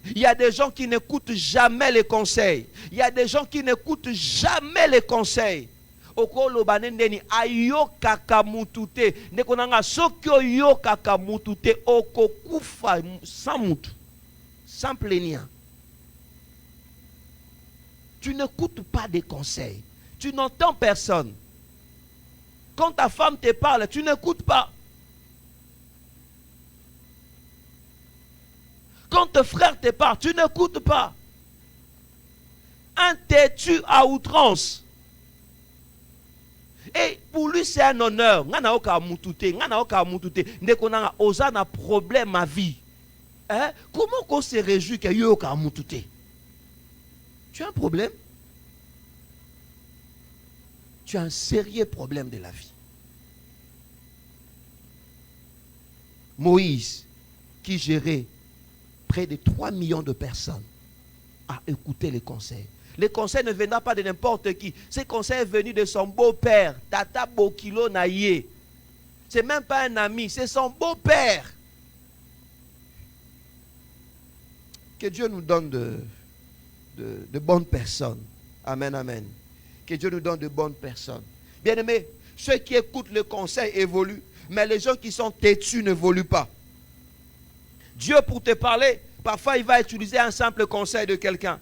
Il y a des gens qui n'écoutent jamais les conseils. Il y a des gens qui n'écoutent jamais les conseils. Okolo banendeni ayo kakamutute nekonanga sokyo yo kakamutute okokufa sans mutu sans plaignant. Tu n'écoutes pas des conseils. Tu n'entends personne. Quand ta femme te parle, tu n'écoutes pas. Quand ton frère te parle, tu n'écoutes pas. Un têtu à outrance. Et pour lui, c'est un honneur. Ngana oka mutute. Ndekonanga oza na problème à vie. Comment qu'on se réjouit que yo oka mutute? Tu as un problème? Tu as un sérieux problème de la vie. Moïse, qui gérait près de 3 millions de personnes, a écouté les conseils. Les conseils ne venaient pas de n'importe qui. Ces conseils sont venus de son beau-père, Tata Bokilo Naye. Ce n'est même pas un ami, c'est son beau-père. Que Dieu nous donne de bonnes personnes. Amen, amen. Que Dieu nous donne de bonnes personnes. Bien-aimés, ceux qui écoutent le conseil évoluent, mais les gens qui sont têtus n'évoluent pas. Dieu, pour te parler, parfois il va utiliser un simple conseil de quelqu'un.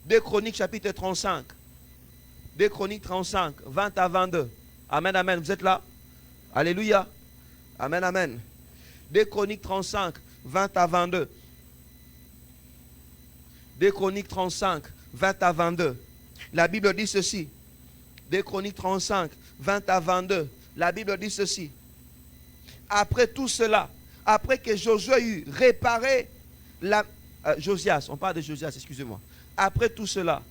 2 Chroniques chapitre 35. 2 Chroniques 35, 20 à 22. Amen, amen. Vous êtes là? Alléluia. Amen, amen. 2 Chroniques 35, 20 à 22. 2 Chroniques 35, 20 à 22. La Bible dit ceci. 2 Chroniques 35, 20 à 22. La Bible dit ceci. Après tout cela, après que Josué eut réparé Josias, on parle de Josias, excusez-moi. Après tout cela,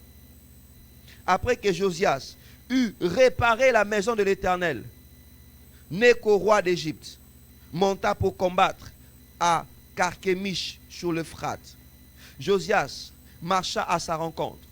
après que Josias eut réparé la maison de l'Éternel, Néco, roi d'Égypte, monta pour combattre à Carchemish sur l'Euphrate. Josias marcha à sa rencontre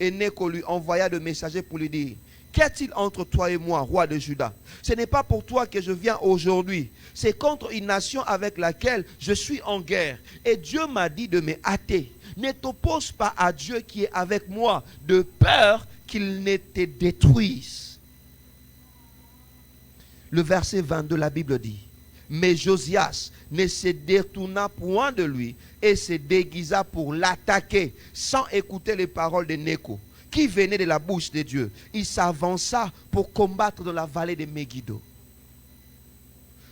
et Néco lui envoya de messagers pour lui dire: qu'y a-t-il entre toi et moi, roi de Juda? Ce n'est pas pour toi que je viens aujourd'hui. C'est contre une nation avec laquelle je suis en guerre. Et Dieu m'a dit de me hâter. Ne t'oppose pas à Dieu qui est avec moi, de peur qu'il ne te détruise. Le verset 22, la Bible dit: mais Josias ne se détourna point de lui et se déguisa pour l'attaquer sans écouter les paroles de Néco, qui venait de la bouche de Dieu. Il s'avança pour combattre dans la vallée de Megiddo.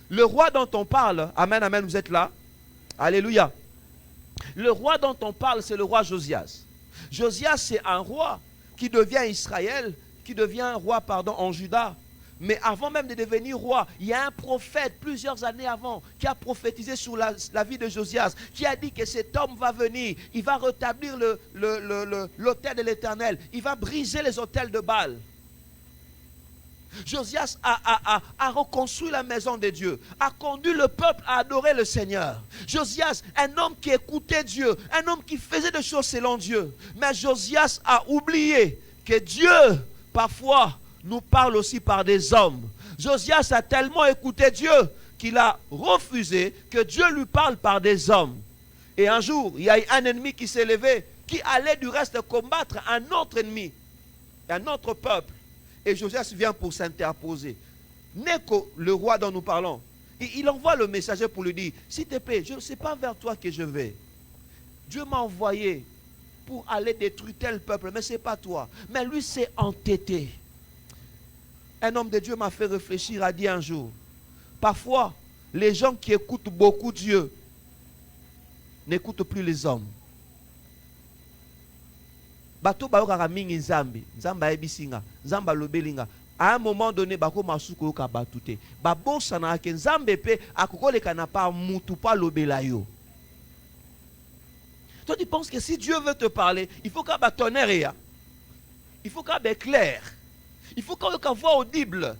Le roi dont on parle, amen, amen, vous êtes là? Alléluia. Le roi dont on parle, c'est le roi Josias. Josias, c'est un roi qui devient Israël, qui devient roi, en Juda. Mais avant même de devenir roi, il y a un prophète, plusieurs années avant, qui a prophétisé sur la vie de Josias, qui a dit que cet homme va venir, il va rétablir l'autel de l'Éternel, il va briser les autels de Baal. Josias a reconstruit la maison de Dieu, a conduit le peuple à adorer le Seigneur. Josias, un homme qui écoutait Dieu, un homme qui faisait des choses selon Dieu. Mais Josias a oublié que Dieu, parfois nous parle aussi par des hommes. Josias a tellement écouté Dieu qu'il a refusé que Dieu lui parle par des hommes. Et un jour, il y a un ennemi qui s'est levé, qui allait du reste combattre un autre ennemi, un autre peuple. Et Josias vient pour s'interposer. Neko, le roi dont nous parlons, il envoie le messager pour lui dire, s'il te plaît, ce n'est pas vers toi que je vais. Dieu m'a envoyé pour aller détruire tel peuple, mais ce n'est pas toi. Mais lui s'est entêté. Un homme de Dieu m'a fait réfléchir, a dit un jour, parfois, les gens qui écoutent beaucoup Dieu n'écoutent plus les hommes. Bato bayoka mingi nzambe, nzamba ebisinga, nzamba lobelinga. À un moment donné, bako masuko ka batute. Babosa na ke nzambe pe akokoleka na pa mutu pa lobela yo. Toi tu penses que si Dieu veut te parler, il faut qu'il y ait tonnerre. Il faut qu'il y ait clair. Il faut qu'il y ait voix audible.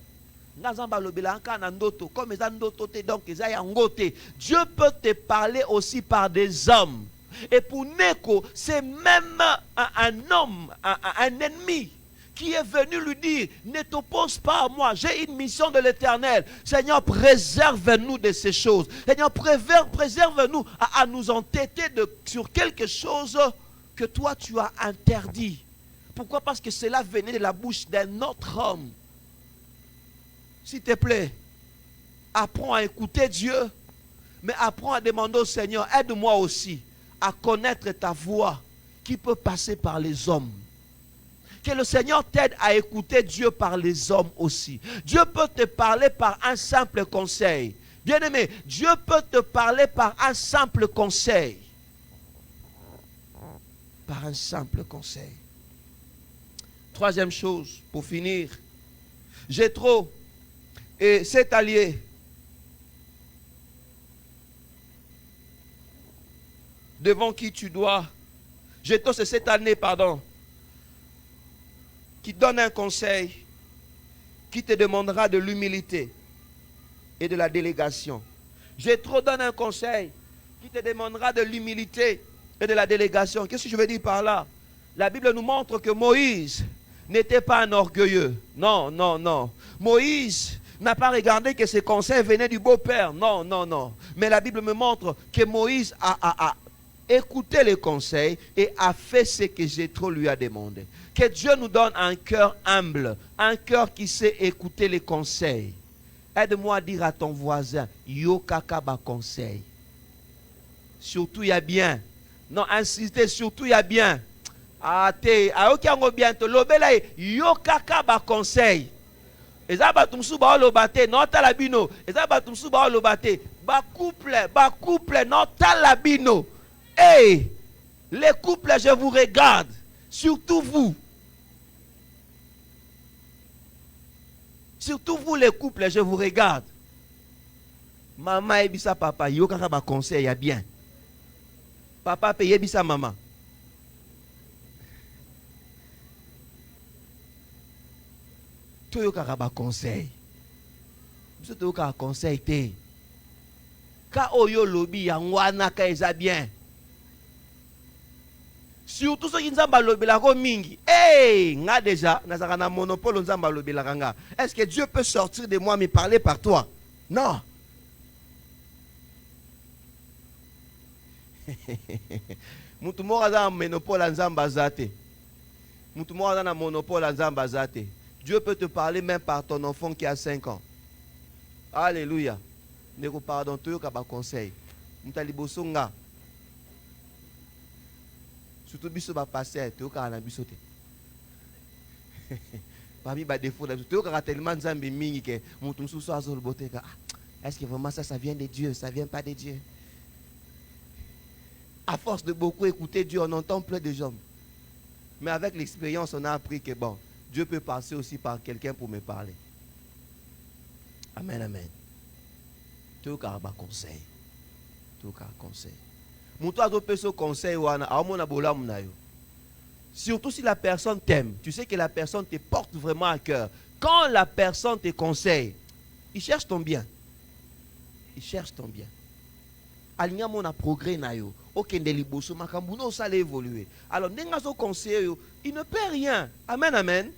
Dieu peut te parler aussi par des hommes. Et pour Neko, c'est même un homme, un ennemi qui est venu lui dire, ne t'oppose pas à moi, j'ai une mission de l'Éternel. Seigneur, préserve-nous de ces choses. Seigneur, préserve-nous à nous entêter sur quelque chose que toi tu as interdit. Pourquoi? Parce que cela venait de la bouche d'un autre homme. S'il te plaît, apprends à écouter Dieu, mais apprends à demander au Seigneur, aide-moi aussi à connaître ta voix qui peut passer par les hommes. Que le Seigneur t'aide à écouter Dieu par les hommes aussi. Dieu peut te parler par un simple conseil. Bien-aimé, Dieu peut te parler par un simple conseil. Par un simple conseil. Troisième chose, pour finir, Jéthro et cet allié devant qui tu dois, Jéthro c'est cette année, pardon, qui donne un conseil, qui te demandera de l'humilité et de la délégation. Jéthro donne un conseil, qui te demandera de l'humilité et de la délégation. Qu'est-ce que je veux dire par là? La Bible nous montre que Moïse n'était pas un orgueilleux. Non, non, non. Moïse n'a pas regardé que ses conseils venaient du beau-père. Non, non, non. Mais la Bible me montre que Moïse a écouté les conseils et a fait ce que Jéthro lui a demandé. Que Dieu nous donne un cœur humble, un cœur qui sait écouter les conseils. Aide-moi à dire à ton voisin, yo kaka ba conseil. Surtout il y a bien. Non, insistez, surtout il y a bien. Ah, te, aoki ango bientôt, lobela yo kaka ba conseil. Eza batumsu ba lobate, non talabino. Eza batumsu ba lobate, ba couple, non talabino. Hey, les couples, je vous regarde, surtout vous. Surtout vous les couples, je vous regarde. Maman ebisa papa, yo kaka ba conseil ya bien. Papa paye ebisa maman. To yo kaka ba conseil. Biso to yo kaka conseil te. Ka oyo lobi ya ngwana ka eza bien. Surtout ceux qui nzamba lobelako mingi. Hey, nga déjà, nazaka na monopole nzamba lobelaka nga. Est-ce que Dieu peut sortir de moi me parler par toi? Non. Mutu moko aza na monopole nzamba zate. Mutu moko aza na monopole nzamba zate. Dieu peut te parler même par ton enfant qui a 5 ans. Alléluia. Neko pardon, tu yoka ba conseil. Mutali boso nga. Surtout biso ba passer, tu yoka na biso te. Parmi ba défaut, tu yoka tellement nzambe mingi ke mutu mususu azol boteka. Est-ce que vraiment ça vient de Dieu, ça vient pas de Dieu? À force de beaucoup écouter Dieu, on entend plein de gens. Mais avec l'expérience, on a appris que bon, Dieu peut passer aussi par quelqu'un pour me parler. Amen, amen. Tu as un conseil. Tu as un conseil. Surtout si la personne t'aime. Tu sais que la personne te porte vraiment à cœur. Quand la personne te conseille, il cherche ton bien. Il cherche ton bien. Aligna mon progrès na yo. Okende liboso makambu no sale évoluer. Alors nenga zo conseiller yo, il ne perd rien. Amen, amen.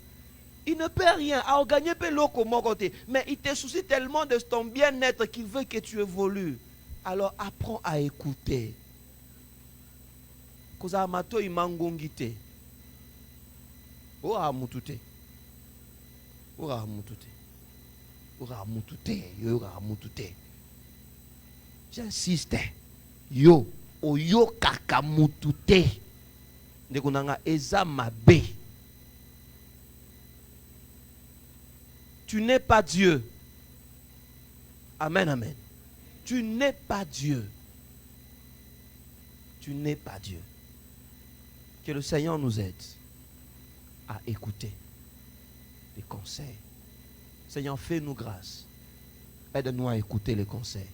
Il ne perd rien. À gagner comment côté. Mais il te soucie tellement de ton bien-être qu'il veut que tu évolues. Alors apprends à écouter. Koza mato imangongite. Ora mutute. Ora mutute. Ora mutute. Ora mutute. J'insiste. Yo. Oyo kaka mutute. Ndekunanga eza mabe. Tu n'es pas Dieu. Amen, amen. Tu n'es pas Dieu. Tu n'es pas Dieu. Que le Seigneur nous aide à écouter les conseils. Seigneur, fais-nous grâce. Aide-nous à écouter les conseils.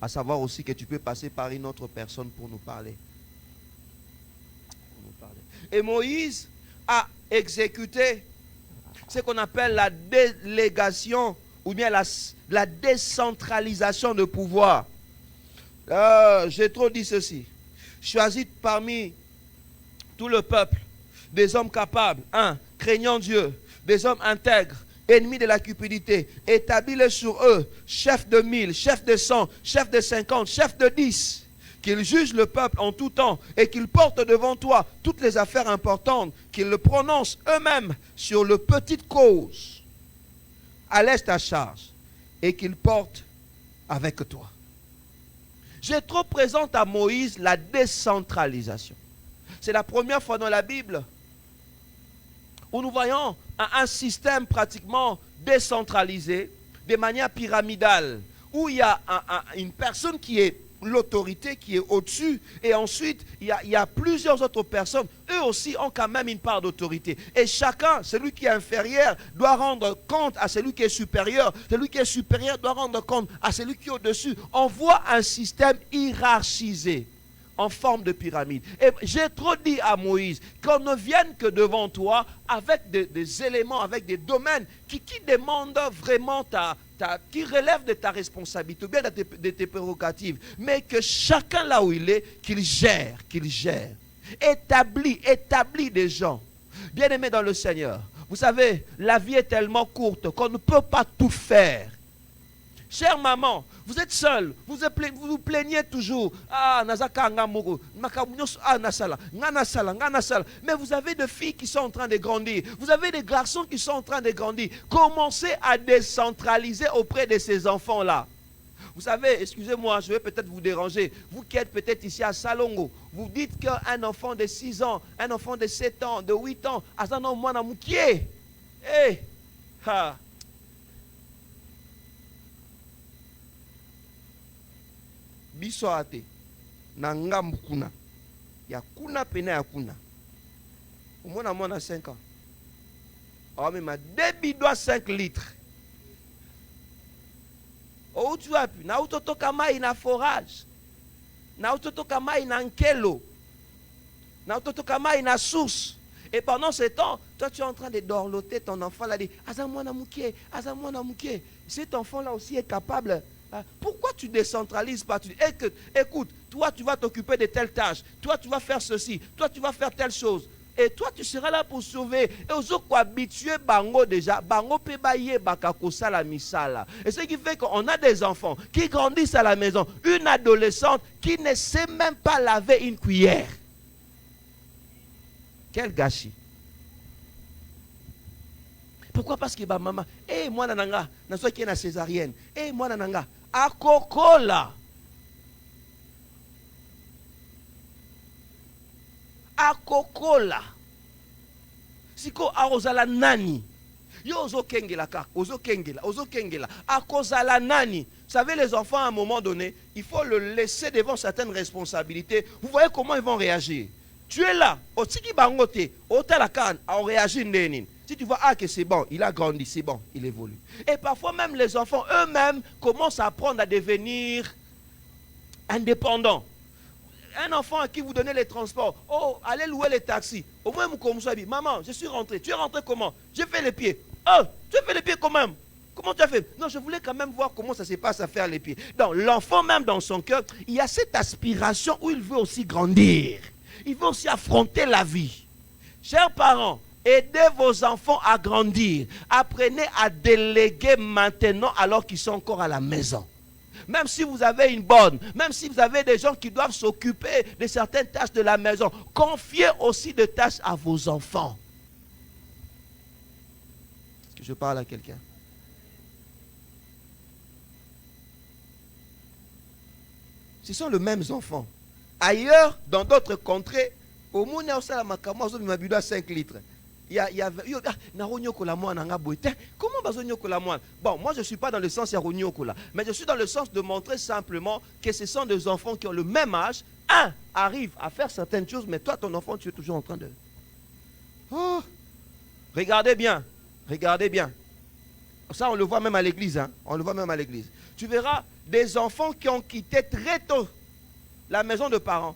À savoir aussi que tu peux passer par une autre personne pour nous parler. Et Moïse a exécuté ce qu'on appelle la délégation ou bien la décentralisation de pouvoir. J'ai trop dit ceci. Choisis parmi tout le peuple des hommes capables, craignant Dieu, des hommes intègres, ennemis de la cupidité, établis sur eux, chefs de 1000, chefs de 100, chefs de 50, chefs de 10, qu'ils jugent le peuple en tout temps et qu'ils portent devant toi toutes les affaires importantes, qu'ils le prononcent eux-mêmes sur les petites causes. Allège ta charge et qu'ils portent avec toi. J'ai trop présente à Moïse la décentralisation. C'est la première fois dans la Bible où nous voyons un système pratiquement décentralisé, de manière pyramidale, où il y a une personne qui est l'autorité, qui est au-dessus, et ensuite il y a plusieurs autres personnes, eux aussi ont quand même une part d'autorité. Et chacun, celui qui est inférieur, doit rendre compte à celui qui est supérieur. Celui qui est supérieur doit rendre compte à celui qui est au-dessus. On voit un système hiérarchisé en forme de pyramide. Et j'ai trop dit à Moïse qu'on ne vienne que devant toi avec des éléments, avec des domaines qui demandent vraiment qui relèvent de ta responsabilité, ou bien de tes prérogatives, mais que chacun là où il est, qu'il gère. Établis des gens. Bien-aimés dans le Seigneur, vous savez, la vie est tellement courte qu'on ne peut pas tout faire. Chère maman, vous êtes seule, vous vous plaignez toujours. Mais vous avez des filles qui sont en train de grandir. Vous avez des garçons qui sont en train de grandir. Commencez à décentraliser auprès de ces enfants-là. Vous savez, excusez-moi, je vais peut-être vous déranger. Vous qui êtes peut-être ici à Salongo, vous dites qu'un enfant de 6 ans, un enfant de 7 ans, de 8 ans, biso ate na ngambu kuna ya kuna pena ya kuna umona mwana 5 ans ma débit doit 5 litres ou tu as pu na utotoka mai na forage na utotoka mai na nkelo na utotoka mai na source. Et pendant ce temps, toi tu es en train de dorloter ton enfant là, dit azamwana mukie. Cet enfant là aussi est capable. Pourquoi tu ne décentralises pas? Tu dis, écoute, toi tu vas t'occuper de telle tâche, toi tu vas faire ceci, toi tu vas faire telle chose. Et toi tu seras là pour sauver. Et aux autres habitués bango déjà, bango pe baye bakakosa la misala. Et ce qui fait qu'on a des enfants qui grandissent à la maison, une adolescente qui ne sait même pas laver une cuillère. Quel gâchis. Pourquoi? Parce que maman, moi nananga, na soit qui est na césarienne, moi nananga, à kokola. À kokola. Siko arozala nani. Yo ozo kengela ka, ozo kengela. À kozala nani. Vous savez, les enfants, à un moment donné, il faut le laisser devant certaines responsabilités. Vous voyez comment ils vont réagir. Tu es là, au tiki bangote, au talakan, on réagit nénin. Si tu vois, que c'est bon, il a grandi, c'est bon, il évolue. Et parfois même les enfants eux-mêmes commencent à apprendre à devenir indépendants. Un enfant à qui vous donnez les transports, allez louer les taxis. Au moins, vous maman, je suis rentré. Tu es rentré comment? J'ai fait les pieds. Tu as fait les pieds quand même. Comment tu as fait? Non, je voulais quand même voir comment ça se passe à faire les pieds. Donc, l'enfant même dans son cœur, il y a cette aspiration où il veut aussi grandir. Il veut aussi affronter la vie. Chers parents, Aidez vos enfants à grandir. Apprenez à déléguer maintenant alors qu'ils sont encore à la maison. Même si vous avez une bonne, même si vous avez des gens qui doivent s'occuper de certaines tâches de la maison, confiez aussi des tâches à vos enfants. Est-ce que je parle à quelqu'un? Ce sont les mêmes enfants. Ailleurs, dans d'autres contrées, au monde, il y a 5 litres. Comment bon, moi je ne suis pas dans le sens mais je suis dans le sens de montrer simplement que ce sont des enfants qui ont le même âge. Un arrive à faire certaines choses, mais toi, ton enfant, tu es toujours en train de... Oh. Regardez bien, regardez bien. Ça, on le voit même à l'église. Hein? On le voit même à l'église. Tu verras des enfants qui ont quitté très tôt la maison de parents.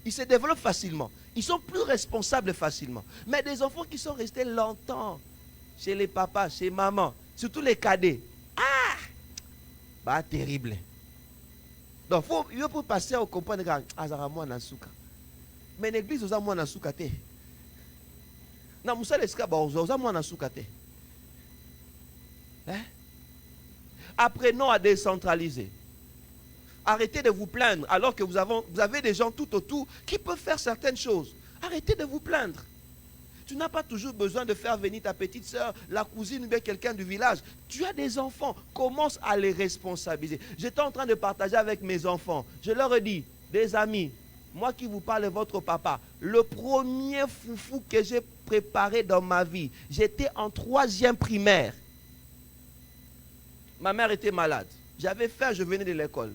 Ils se développent facilement. Ils sont plus responsables facilement. Mais des enfants qui sont restés longtemps chez les papas, chez maman, surtout les cadets. Ah! Bah, terrible. Donc, il faut passer au comprendre que Azara moi nasuka. Mais l'église osa moi nasuka te. Na musa leska ba osa moi nasuka te. Hein? Apprenons à décentraliser. Arrêtez de vous plaindre alors que vous avez des gens tout autour qui peuvent faire certaines choses. Arrêtez de vous plaindre. Tu n'as pas toujours besoin de faire venir ta petite soeur, la cousine ou bien quelqu'un du village. Tu as des enfants. Commence à les responsabiliser. J'étais en train de partager avec mes enfants. Je leur ai dit, des amis, moi qui vous parle de votre papa, le premier foufou que j'ai préparé dans ma vie, j'étais en 3e primaire. Ma mère était malade. J'avais faim, je venais de l'école.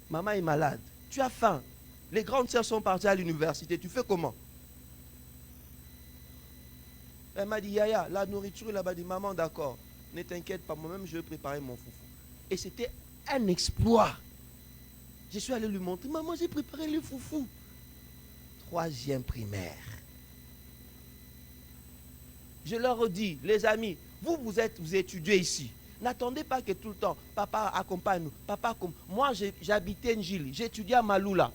Maman est malade. Tu as faim. Les grandes sœurs sont parties à l'université. Tu fais comment? Elle m'a dit, Yaya, la nourriture là-bas. Dit, maman, d'accord. Ne t'inquiète pas, moi-même, je vais préparer mon foufou. Et c'était un exploit. Je suis allé lui montrer, maman, j'ai préparé le foufou. 3e primaire. Je leur ai dit, les amis, vous étudiez ici. N'attendez pas que tout le temps, papa accompagne-nous. Moi, j'habitais Njili, j'étudiais à Maloula.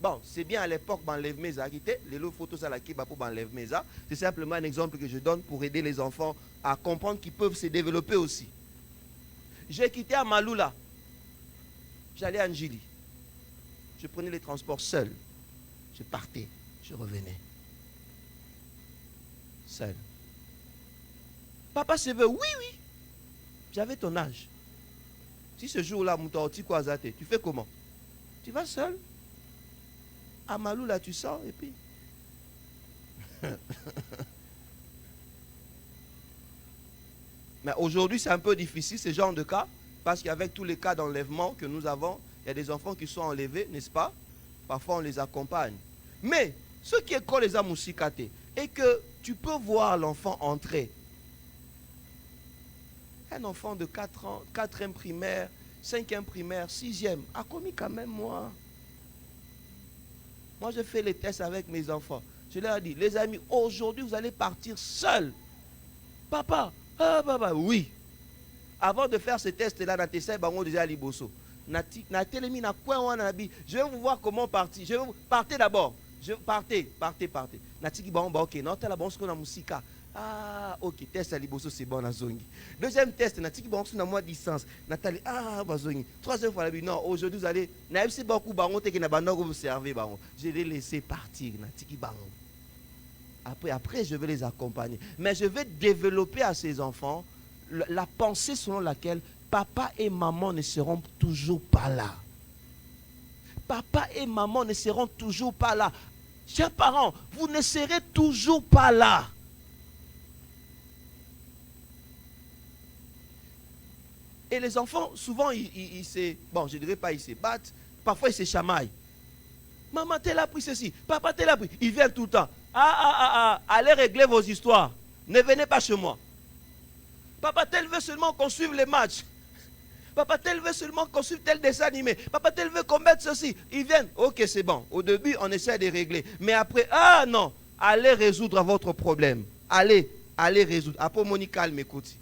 Bon, c'est bien à l'époque, m'enlève mes arrêtés. Les photos à la kiba pour m'enlève mes. C'est simplement un exemple que je donne pour aider les enfants à comprendre qu'ils peuvent se développer aussi. J'ai quitté à Maloula. J'allais à Njili. Je prenais les transports seul. Je partais, je revenais. Seul. Papa se veut, oui, oui. J'avais ton âge. Si ce jour-là, tu fais comment? Tu vas seul. À Malou, là, tu sors et puis... Mais aujourd'hui, c'est un peu difficile, ce genre de cas, parce qu'avec tous les cas d'enlèvement que nous avons, il y a des enfants qui sont enlevés, n'est-ce pas? Parfois, on les accompagne. Mais, ce qui est quand les amoussicate, est que tu peux voir l'enfant entrer. Un enfant de 4 ans, 4e primaire, 5e primaire, 6e, a commis quand même moi. Moi, je fais les tests avec mes enfants. Je leur ai dit, les amis, aujourd'hui, vous allez partir seuls. Papa, oui. Avant de faire ce test-là, je vais vous voir comment partir. Partez d'abord. Partez. Ok, non, ah, ok, test à Liboso, c'est bon, Nazongi. Deuxième test, Natiki bon, sur moi distance. Nathalie, ah, Bazongi. Troisième fois, non, aujourd'hui, vous allez, n'avez beaucoup, baron, t'es n'a pas observé, baron. Je vais laisser partir, Natiki baron. Après, je vais les accompagner. Mais je vais développer à ces enfants la pensée selon laquelle papa et maman ne seront toujours pas là. Papa et maman ne seront toujours pas là. Chers parents, vous ne serez toujours pas là. Et les enfants, souvent, ils se... Bon, je ne dirais pas ils se battent. Parfois, ils se chamaillent. Maman, t'es a pris ceci. Papa, t'es a pris. Ils viennent tout le temps. Allez régler vos histoires. Ne venez pas chez moi. Papa, tel veut seulement qu'on suive les matchs. Papa, tel veut seulement qu'on suive tel dessin animé. Papa, tel veut qu'on mette ceci. Ils viennent. Ok, c'est bon. Au début, on essaie de régler. Mais après, ah non. Allez résoudre votre problème. Allez résoudre. Après, Monique, calme, écoute.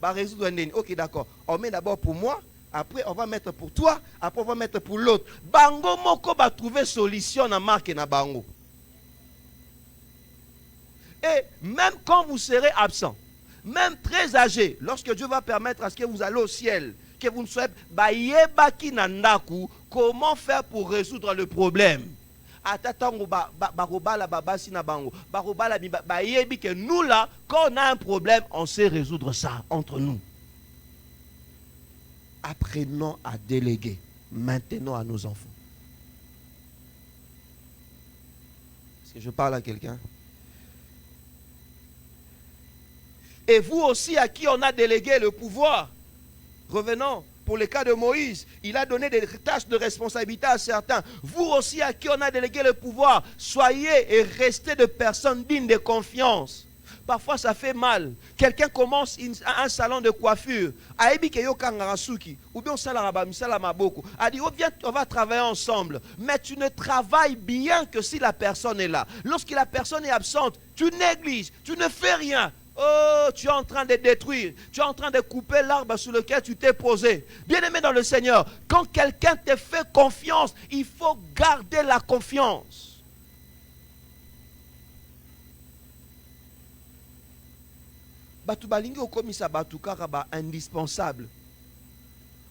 Résoudre un. Ok, d'accord. On met d'abord pour moi. Après, on va mettre pour toi. Après, on va mettre pour l'autre. Bango moko va trouver solution na marque na bango. Et même quand vous serez absent, même très âgé, lorsque Dieu va permettre à ce que vous allez au ciel, que vous ne soyez pas, comment faire pour résoudre le problème? Nous là, quand on a un problème, on sait résoudre ça entre nous. Apprenons à déléguer maintenant à nos enfants. Est-ce que je parle à quelqu'un? Et vous aussi à qui on a délégué le pouvoir. Revenons pour le cas de Moïse. Il a donné des tâches de responsabilité à certains. Vous aussi à qui on a délégué le pouvoir. Soyez et restez de personnes dignes de confiance. Parfois ça fait mal. Quelqu'un commence un salon de coiffure. A dit ou bien on va travailler ensemble. Mais tu ne travailles bien que si la personne est là. Lorsque la personne est absente, tu négliges, tu ne fais rien. Oh, tu es en train de détruire, tu es en train de couper l'arbre sur lequel tu t'es posé. Bien-aimé dans le Seigneur, quand quelqu'un te fait confiance, il faut garder la confiance. Batu balingi okomisa batuka kaba indispensable.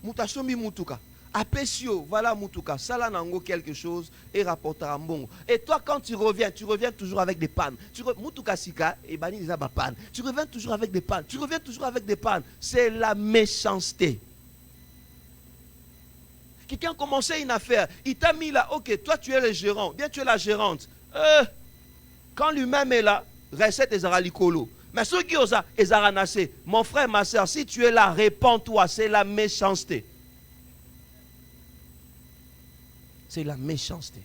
Mutasombi mutuka. Apesio, voilà mutuka. Sala nango quelque chose et rapportera mbongo. Et toi quand tu reviens toujours avec des pannes. Mutuka sika et bani les ba panne. Tu reviens toujours avec des pannes. Tu reviens toujours avec des pannes. C'est la méchanceté. Quelqu'un a commencé une affaire, il t'a mis là, ok, toi tu es le gérant, bien tu es la gérante. Quand lui-même est là, recette des aralicolo. Mais ceux qui osent, ils ont mon frère, ma soeur, si tu es là, réponds-toi, c'est la méchanceté. C'est la méchanceté.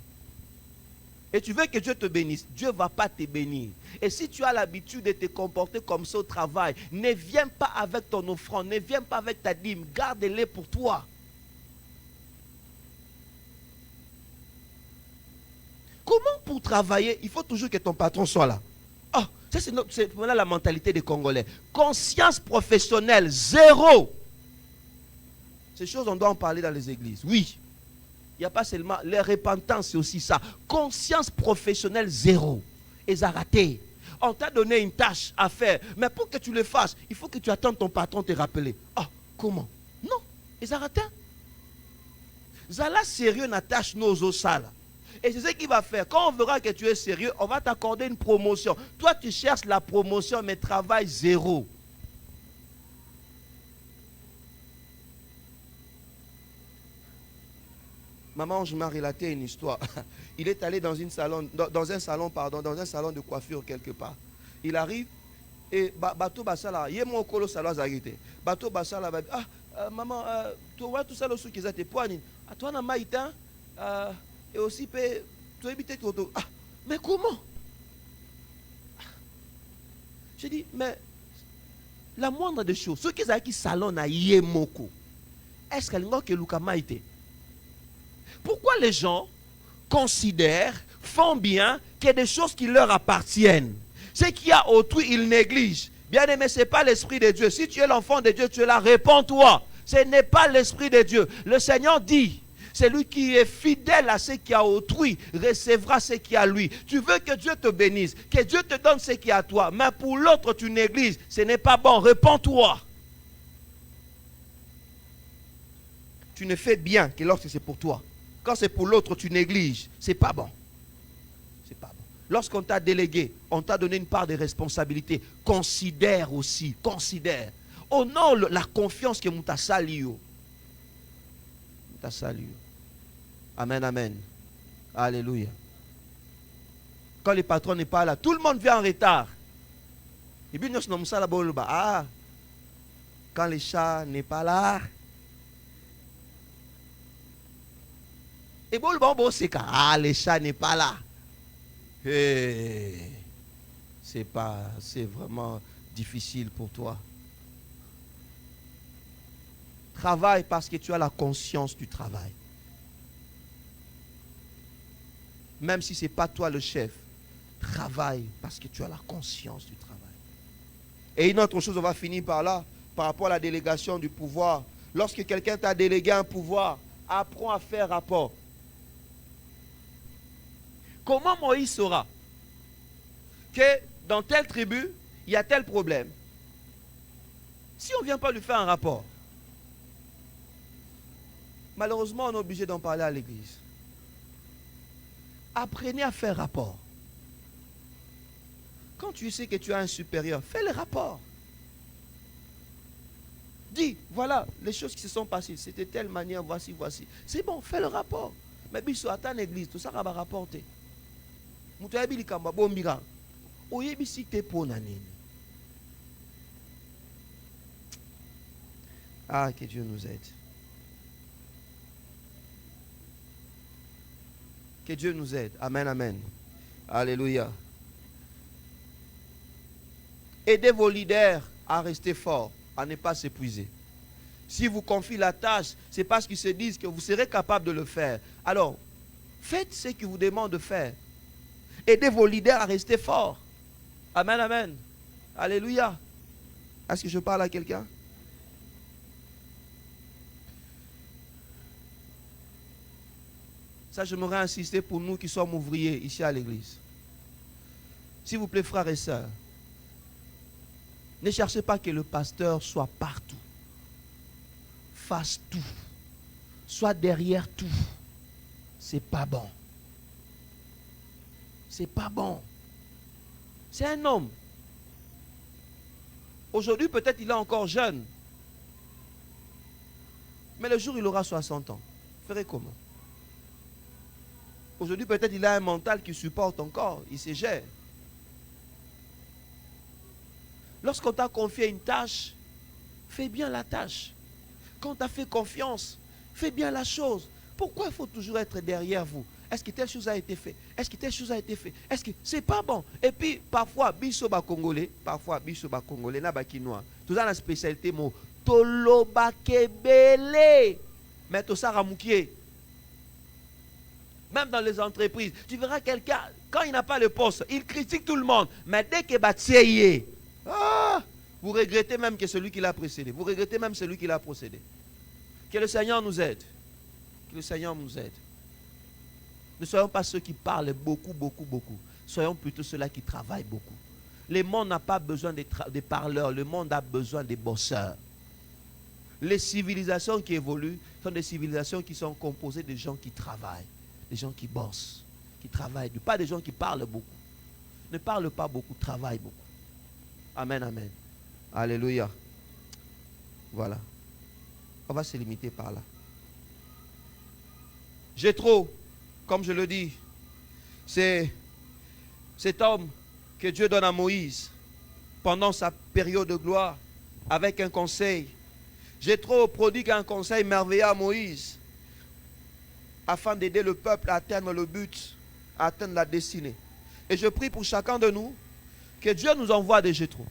Et tu veux que Dieu te bénisse, Dieu ne va pas te bénir. Et si tu as l'habitude de te comporter comme ça au travail, ne viens pas avec ton offrande, ne viens pas avec ta dîme, garde-les pour toi. Comment pour travailler, il faut toujours que ton patron soit là. Oh, ça c'est voilà la mentalité des Congolais. Conscience professionnelle, zéro. Ces choses, on doit en parler dans les églises. Oui. Il n'y a pas seulement... Les repentances, c'est aussi ça. Conscience professionnelle, zéro. Et ça raté. On t'a donné une tâche à faire. Mais pour que tu le fasses, il faut que tu attendes ton patron te rappeler. Ah, comment? Non. Et ça raté. Zala sérieux na tâche nos osala. Et c'est ce qu'il va faire. Quand on verra que tu es sérieux, on va t'accorder une promotion. Toi, tu cherches la promotion, mais travail zéro. Maman, je m'a relaté une histoire. Il est allé dans un salon de coiffure quelque part. Il arrive et bateau basala, yé mon colo salo azagité. Bateau basala va maman, tu vois tout ça le sou qui a tes poignes. À toi na maïta et aussi tu habites tout. Ah, mais comment? J'ai dit mais la moindre des choses, ceux qui ont qui salon na yé moko. Est-ce qu'elle n'a que Luka maïté? Pourquoi les gens considèrent, font bien qu'il y a des choses qui leur appartiennent? Ce qu'il y a autrui, ils négligent. Bien aimé, ce n'est pas l'Esprit de Dieu. Si tu es l'enfant de Dieu, tu es là, réponds-toi. Ce n'est pas l'Esprit de Dieu. Le Seigneur dit, celui qui est fidèle à ce qui a autrui recevra ce qui a lui. Tu veux que Dieu te bénisse, que Dieu te donne ce qui est à toi, mais pour l'autre tu négliges. Ce n'est pas bon, réponds-toi. Tu ne fais bien que lorsque c'est pour toi. Quand c'est pour l'autre, tu négliges. C'est pas bon. C'est pas bon. Lorsqu'on t'a délégué, on t'a donné une part de responsabilité. Considère aussi. Considère. Honore la confiance que Mouta sali. Mouta sali. Amen, amen. Alléluia. Quand le patron n'est pas là, tout le monde vient en retard. Et puis, quand le chat n'est pas là, et bon, c'est que le chat n'est pas là. Hey, c'est vraiment difficile pour toi. Travaille parce que tu as la conscience du travail. Même si ce n'est pas toi le chef, travaille parce que tu as la conscience du travail. Et une autre chose, on va finir par là, par rapport à la délégation du pouvoir. Lorsque quelqu'un t'a délégué un pouvoir, apprends à faire rapport. Comment Moïse saura que dans telle tribu, il y a tel problème? Si on ne vient pas lui faire un rapport, malheureusement, on est obligé d'en parler à l'église. Apprenez à faire rapport. Quand tu sais que tu as un supérieur, fais le rapport. Dis, voilà, les choses qui se sont passées, c'était telle manière, voici. C'est bon, fais le rapport. Mais biso attends l'église, tout ça va rapporter. Moutoyabi likamba bombira. Oyebi si te pona nini. Ah, que Dieu nous aide. Que Dieu nous aide. Amen, amen. Alléluia. Aidez vos leaders à rester forts, à ne pas s'épuiser. Si vous confiez la tâche, c'est parce qu'ils se disent que vous serez capable de le faire. Alors, faites ce qu'ils vous demandent de faire. Aidez vos leaders à rester forts. Amen, amen. Alléluia. Est-ce que je parle à quelqu'un? Ça, j'aimerais insister pour nous qui sommes ouvriers ici à l'église. S'il vous plaît, frères et sœurs, ne cherchez pas que le pasteur soit partout, fasse tout, soit derrière tout. C'est pas bon. C'est pas bon. C'est un homme. Aujourd'hui, peut-être il est encore jeune. Mais le jour où il aura 60 ans, vous ferez comment? Aujourd'hui, peut-être il a un mental qui supporte encore. Il se gère. Lorsqu'on t'a confié une tâche, fais bien la tâche. Quand tu as fait confiance, fais bien la chose. Pourquoi il faut toujours être derrière vous? Est-ce que telle chose a été faite? Est-ce que telle chose a été faite? Est-ce que c'est pas bon? Et puis, parfois, biso ba congolais, na ba kinois. Tout ça, la spécialité, mo tolo ba kebele. Mais tout ça, ramoukier. Même dans les entreprises, tu verras quelqu'un, quand il n'a pas le poste, il critique tout le monde. Mais dès qu'il va tirer, vous regrettez même que celui qui l'a précédé. Vous regrettez même celui qui l'a procédé. Que le Seigneur nous aide. Que le Seigneur nous aide. Ne soyons pas ceux qui parlent beaucoup. Soyons plutôt ceux-là qui travaillent beaucoup. Le monde n'a pas besoin de parleurs. Le monde a besoin de bosseurs. Les civilisations qui évoluent sont des civilisations qui sont composées de gens qui travaillent. Des gens qui bossent, qui travaillent. Pas des gens qui parlent beaucoup. Ne parlent pas beaucoup, travaillent beaucoup. Amen, amen. Alléluia. Voilà. On va se limiter par là. Jéthro, comme je le dis, c'est cet homme que Dieu donne à Moïse pendant sa période de gloire avec un conseil. Jéthro prodigue un conseil merveilleux à Moïse afin d'aider le peuple à atteindre le but, à atteindre la destinée. Et je prie pour chacun de nous que Dieu nous envoie des Jéthro.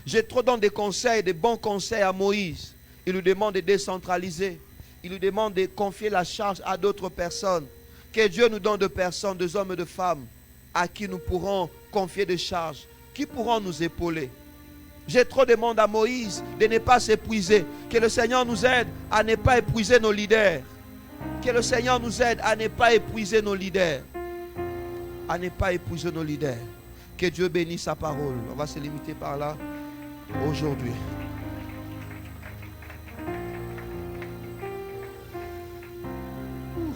Jéthro donne des conseils, des bons conseils à Moïse. Il lui demande de décentraliser. Il lui demande de confier la charge à d'autres personnes. Que Dieu nous donne de personnes, des hommes et de femmes, à qui nous pourrons confier des charges, qui pourront nous épauler. Jéthro demande à Moïse de ne pas s'épuiser. Que le Seigneur nous aide à ne pas épuiser nos leaders. Que le Seigneur nous aide à ne pas épuiser nos leaders. À ne pas épuiser nos leaders. Que Dieu bénisse sa parole. On va se limiter par là aujourd'hui.